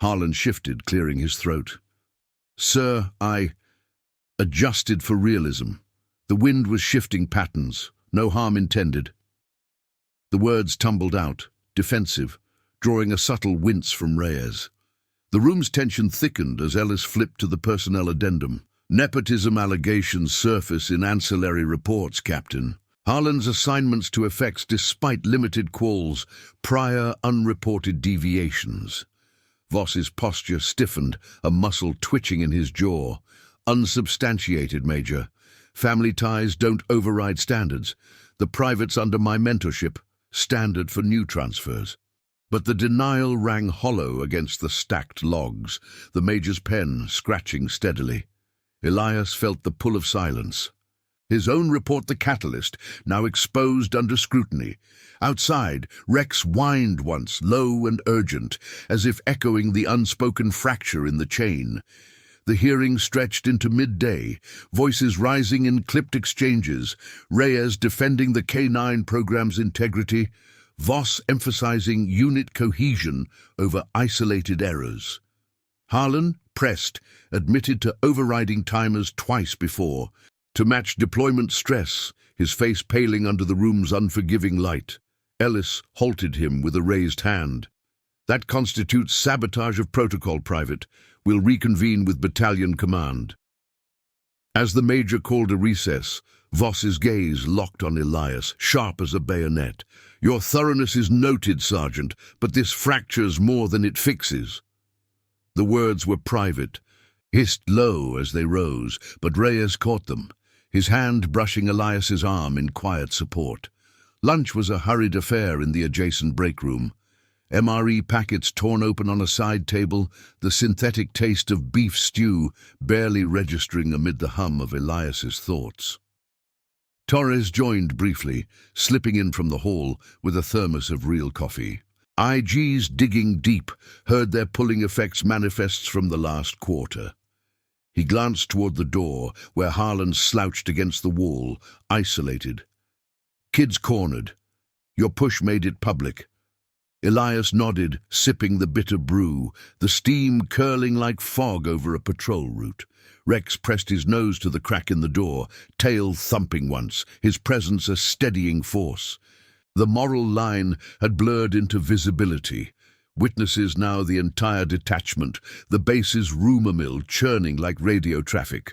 Harlan shifted, clearing his throat. "Sir, I adjusted for realism. The wind was shifting patterns, no harm intended." The words tumbled out, defensive, drawing a subtle wince from Reyes. The room's tension thickened as Ellis flipped to the personnel addendum. "Nepotism allegations surface in ancillary reports, Captain. Harlan's assignments to effects despite limited quals, prior unreported deviations." Voss's posture stiffened, a muscle twitching in his jaw. "Unsubstantiated, Major. Family ties don't override standards. The privates under my mentorship, standard for new transfers. But the denial rang hollow against the stacked logs, the Major's pen scratching steadily. Elias felt the pull of silence. His own report, the catalyst, now exposed under scrutiny. Outside, Rex whined once, low and urgent, as if echoing the unspoken fracture in the chain. The hearing stretched into midday, voices rising in clipped exchanges, Reyes defending the K9 program's integrity, Voss emphasizing unit cohesion over isolated errors. Harlan, pressed, admitted to overriding timers twice before, to match deployment stress, his face paling under the room's unforgiving light. Ellis halted him with a raised hand. That constitutes sabotage of protocol, Private. We'll reconvene with battalion command. As the Major called a recess, Voss's gaze locked on Elias, sharp as a bayonet. Your thoroughness is noted, Sergeant, but this fractures more than it fixes. The words were private, hissed low as they rose, but Reyes caught them, his hand brushing Elias's arm in quiet support. Lunch was a hurried affair in the adjacent break room. MRE packets torn open on a side table, the synthetic taste of beef stew barely registering amid the hum of Elias's thoughts. Torres joined briefly, slipping in from the hall with a thermos of real coffee. IG's digging deep, heard their pulling effects manifests from the last quarter. He glanced toward the door, where Harlan slouched against the wall, isolated. Kids cornered. Your push made it public. Elias nodded, sipping the bitter brew, the steam curling like fog over a patrol route. Rex pressed his nose to the crack in the door, tail thumping once, his presence a steadying force. The moral line had blurred into visibility. Witnesses now the entire detachment, the base's rumor mill churning like radio traffic.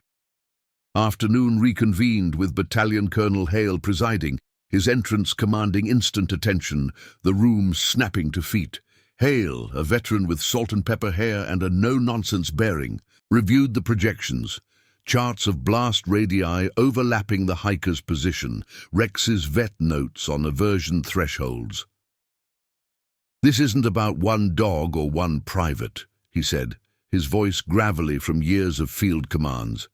Afternoon reconvened with Battalion Colonel Hale presiding, his entrance commanding instant attention, the room snapping to feet. Hale, a veteran with salt and pepper hair and a no-nonsense bearing, reviewed the projections, charts of blast radii overlapping the hiker's position, Rex's vet notes on aversion thresholds. This isn't about one dog or one private, he said, his voice gravelly from years of field commands.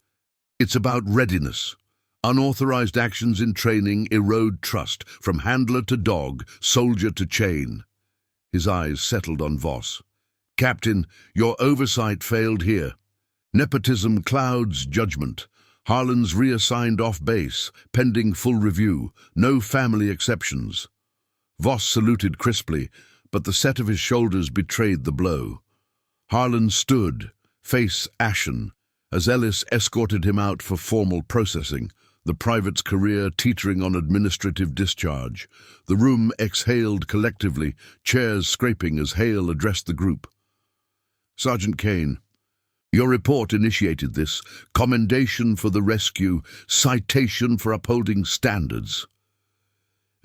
It's about readiness. Unauthorized actions in training erode trust, from handler to dog, soldier to chain. His eyes settled on Voss. Captain, your oversight failed here. Nepotism clouds judgment. Harlan's reassigned off base, pending full review, no family exceptions. Voss saluted crisply, but the set of his shoulders betrayed the blow. Harlan stood, face ashen, as Ellis escorted him out for formal processing, the private's career teetering on administrative discharge. The room exhaled collectively, chairs scraping as Hale addressed the group. Sergeant Kane, your report initiated this. Commendation for the rescue, citation for upholding standards.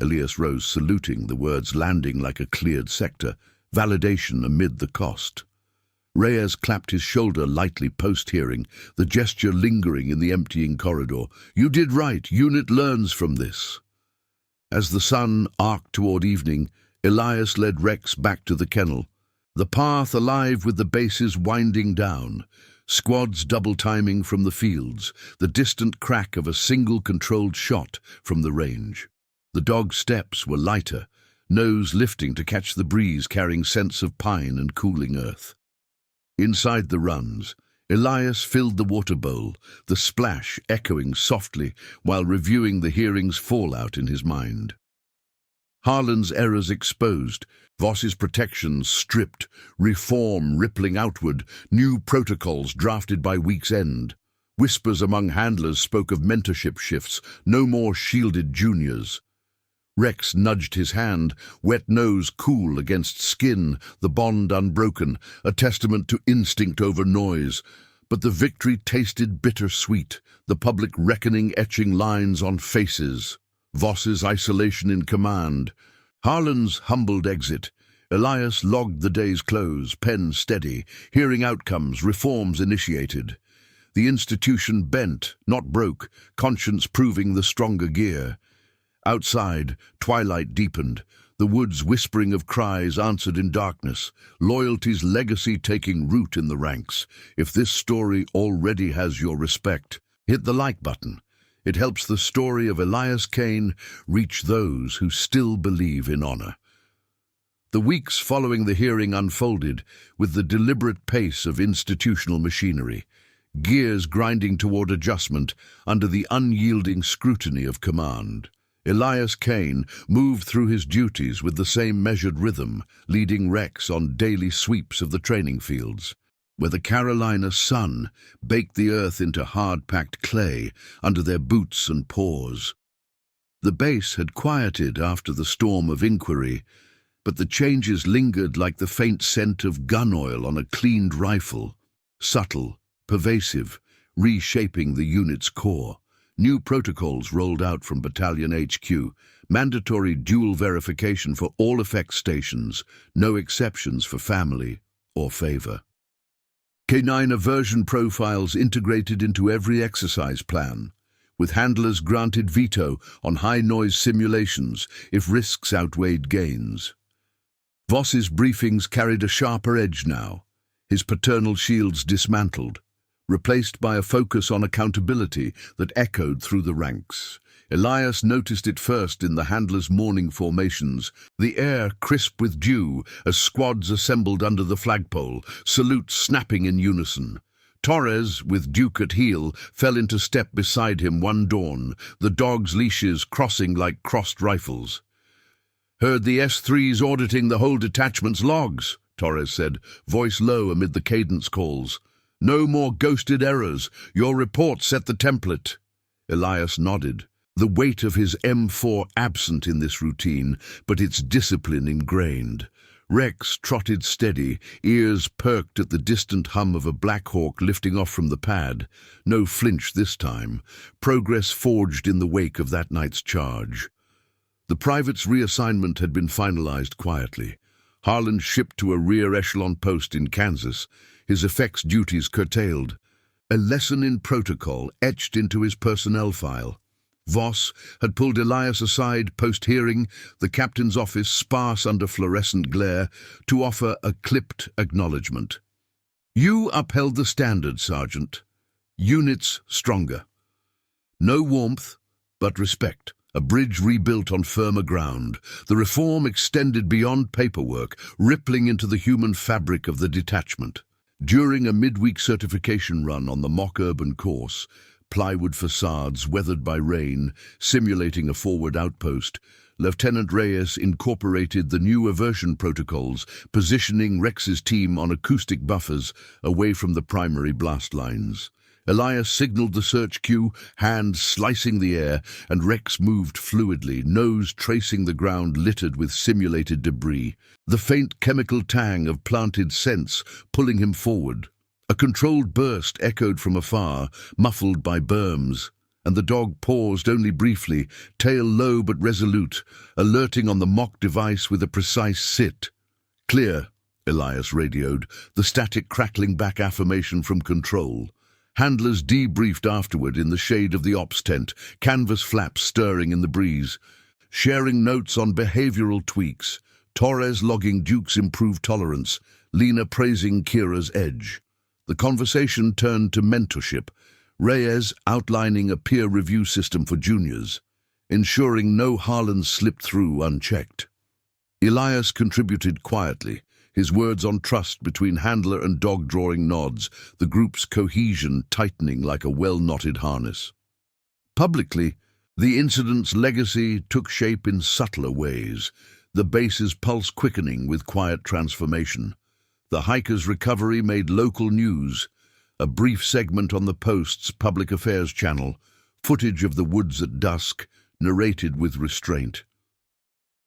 Elias rose, saluting, the words landing like a cleared sector, validation amid the cost. Reyes clapped his shoulder lightly post-hearing, the gesture lingering in the emptying corridor. You did right, unit learns from this. As the sun arced toward evening, Elias led Rex back to the kennel, the path alive with the bases winding down, squads double-timing from the fields, the distant crack of a single controlled shot from the range. The dog's steps were lighter, nose lifting to catch the breeze carrying scents of pine and cooling earth. Inside the runs, Elias filled the water bowl, the splash echoing softly while reviewing the hearing's fallout in his mind. Harlan's errors exposed, Voss's protections stripped, reform rippling outward, new protocols drafted by week's end. Whispers among handlers spoke of mentorship shifts, no more shielded juniors. Rex nudged his hand, wet nose cool against skin, the bond unbroken, a testament to instinct over noise. But the victory tasted bittersweet, the public reckoning etching lines on faces. Voss's isolation in command. Harlan's humbled exit. Elias logged the day's close, pen steady, hearing outcomes, reforms initiated. The institution bent, not broke, conscience proving the stronger gear. Outside, twilight deepened, the woods whispering of cries answered in darkness, loyalty's legacy taking root in the ranks. If this story already has your respect, hit the like button. It helps the story of Elias Kane reach those who still believe in honor. The weeks following the hearing unfolded with the deliberate pace of institutional machinery, gears grinding toward adjustment under the unyielding scrutiny of command. Elias Kane moved through his duties with the same measured rhythm, leading Rex on daily sweeps of the training fields, where the Carolina sun baked the earth into hard-packed clay under their boots and paws. The base had quieted after the storm of inquiry, but the changes lingered like the faint scent of gun oil on a cleaned rifle, subtle, pervasive, reshaping the unit's core. New protocols rolled out from Battalion HQ, mandatory dual verification for all effects stations, no exceptions for family or favor. K9 aversion profiles integrated into every exercise plan, with handlers granted veto on high-noise simulations if risks outweighed gains. Voss's briefings carried a sharper edge now, his paternal shields dismantled, replaced by a focus on accountability that echoed through the ranks. Elias noticed it first in the handlers' morning formations, the air crisp with dew as squads assembled under the flagpole, salutes snapping in unison. Torres, with Duke at heel, fell into step beside him one dawn, the dogs' leashes crossing like crossed rifles. "Heard the S3s auditing the whole detachment's logs," Torres said, voice low amid the cadence calls. "No more ghosted errors. Your report set the template." Elias nodded, the weight of his M4 absent in this routine, but its discipline ingrained. Rex trotted steady, ears perked at the distant hum of a Black Hawk lifting off from the pad. No flinch this time. Progress forged in the wake of that night's charge. The private's reassignment had been finalized quietly. Harlan shipped to a rear echelon post in Kansas, his effects duties curtailed. A lesson in protocol etched into his personnel file. Voss had pulled Elias aside post-hearing, the captain's office sparse under fluorescent glare, to offer a clipped acknowledgement. "You upheld the standard, Sergeant. Units stronger. No warmth, but respect. A bridge rebuilt on firmer ground. The reform extended beyond paperwork, rippling into the human fabric of the detachment." During a midweek certification run on the mock urban course, plywood facades weathered by rain, simulating a forward outpost, Lieutenant Reyes incorporated the new aversion protocols, positioning Rex's team on acoustic buffers away from the primary blast lines. Elias signaled the search cue, hands slicing the air, and Rex moved fluidly, nose tracing the ground littered with simulated debris, the faint chemical tang of planted scents pulling him forward. A controlled burst echoed from afar, muffled by berms, and the dog paused only briefly, tail low but resolute, alerting on the mock device with a precise sit. "Clear," Elias radioed, the static crackling back affirmation from control. Handlers debriefed afterward in the shade of the ops tent, canvas flaps stirring in the breeze, sharing notes on behavioral tweaks, Torres logging Duke's improved tolerance, Lena praising Kira's edge. The conversation turned to mentorship, Reyes outlining a peer review system for juniors, ensuring no Harlan slipped through unchecked. Elias contributed quietly, his words on trust between handler and dog drawing nods, the group's cohesion tightening like a well-knotted harness. Publicly, the incident's legacy took shape in subtler ways, the base's pulse quickening with quiet transformation. The hiker's recovery made local news, a brief segment on the Post's public affairs channel, footage of the woods at dusk, narrated with restraint.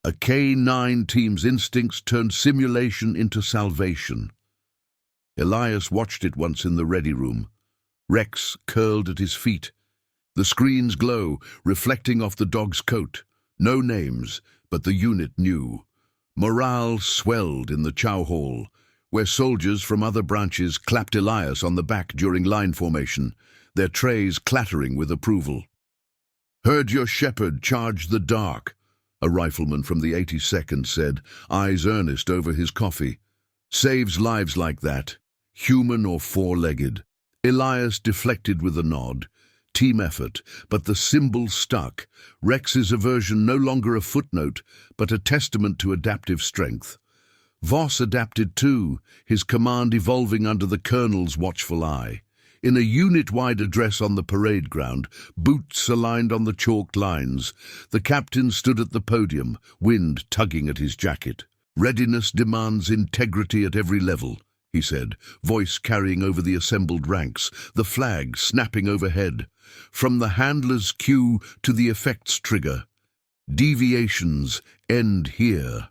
A K9 team's instincts turned simulation into salvation. Elias watched it once in the ready room. Rex curled at his feet. The screen's glow, reflecting off the dog's coat. No names, but the unit knew. Morale swelled in the chow hall, where soldiers from other branches clapped Elias on the back during line formation, their trays clattering with approval. "Heard your shepherd charge the dark," a rifleman from the 82nd said, eyes earnest over his coffee. "Saves lives like that, human or four-legged." Elias deflected with a nod. Team effort, but the symbol stuck. Rex's aversion no longer a footnote, but a testament to adaptive strength. Voss adapted too, his command evolving under the colonel's watchful eye. In a unit-wide address on the parade ground, boots aligned on the chalked lines, the captain stood at the podium, wind tugging at his jacket. "Readiness demands integrity at every level," he said, voice carrying over the assembled ranks, the flag snapping overhead. "From the handler's cue to the effects trigger. Deviations end here."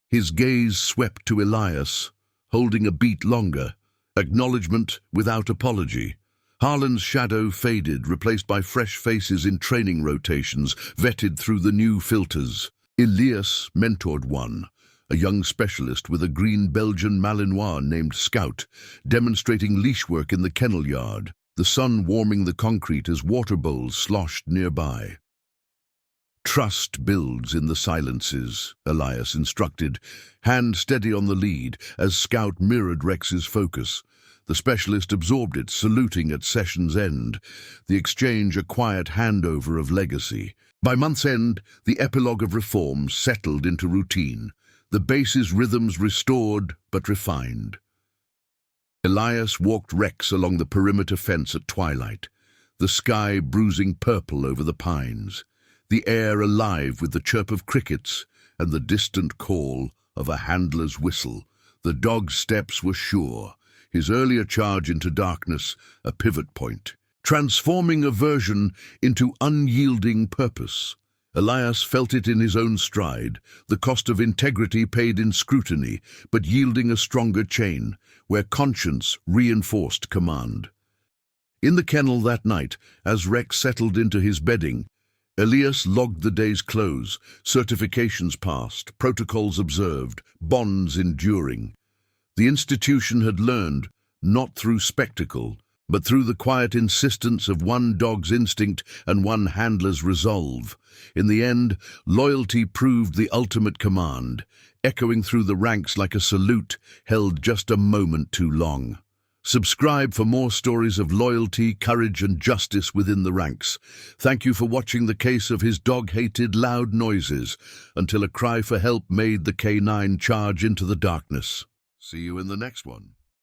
His gaze swept to Elias, holding a beat longer. Acknowledgement without apology. Harlan's shadow faded, replaced by fresh faces in training rotations, vetted through the new filters. Elias mentored one, a young specialist with a green Belgian Malinois named Scout, demonstrating leash work in the kennel yard, the sun warming the concrete as water bowls sloshed nearby. "Trust builds in the silences," Elias instructed, hand steady on the lead as Scout mirrored Rex's focus. The specialist absorbed it, saluting at session's end, the exchange a quiet handover of legacy. By month's end, the epilogue of reform settled into routine, the base's rhythms restored but refined. Elias walked Rex along the perimeter fence at twilight, the sky bruising purple over the pines, the air alive with the chirp of crickets and the distant call of a handler's whistle. The dog's steps were sure, his earlier charge into darkness a pivot point, transforming aversion into unyielding purpose. Elias felt it in his own stride, the cost of integrity paid in scrutiny, but yielding a stronger chain, where conscience reinforced command. In the kennel that night, as Rex settled into his bedding, Elias logged the day's close, certifications passed, protocols observed, bonds enduring. The institution had learned, not through spectacle, but through the quiet insistence of one dog's instinct and one handler's resolve. In the end, loyalty proved the ultimate command, echoing through the ranks like a salute held just a moment too long. Subscribe for more stories of loyalty, courage, and justice within the ranks. Thank you for watching the case of his dog-hated loud noises, until a cry for help made the K9 charge into the darkness. See you in the next one.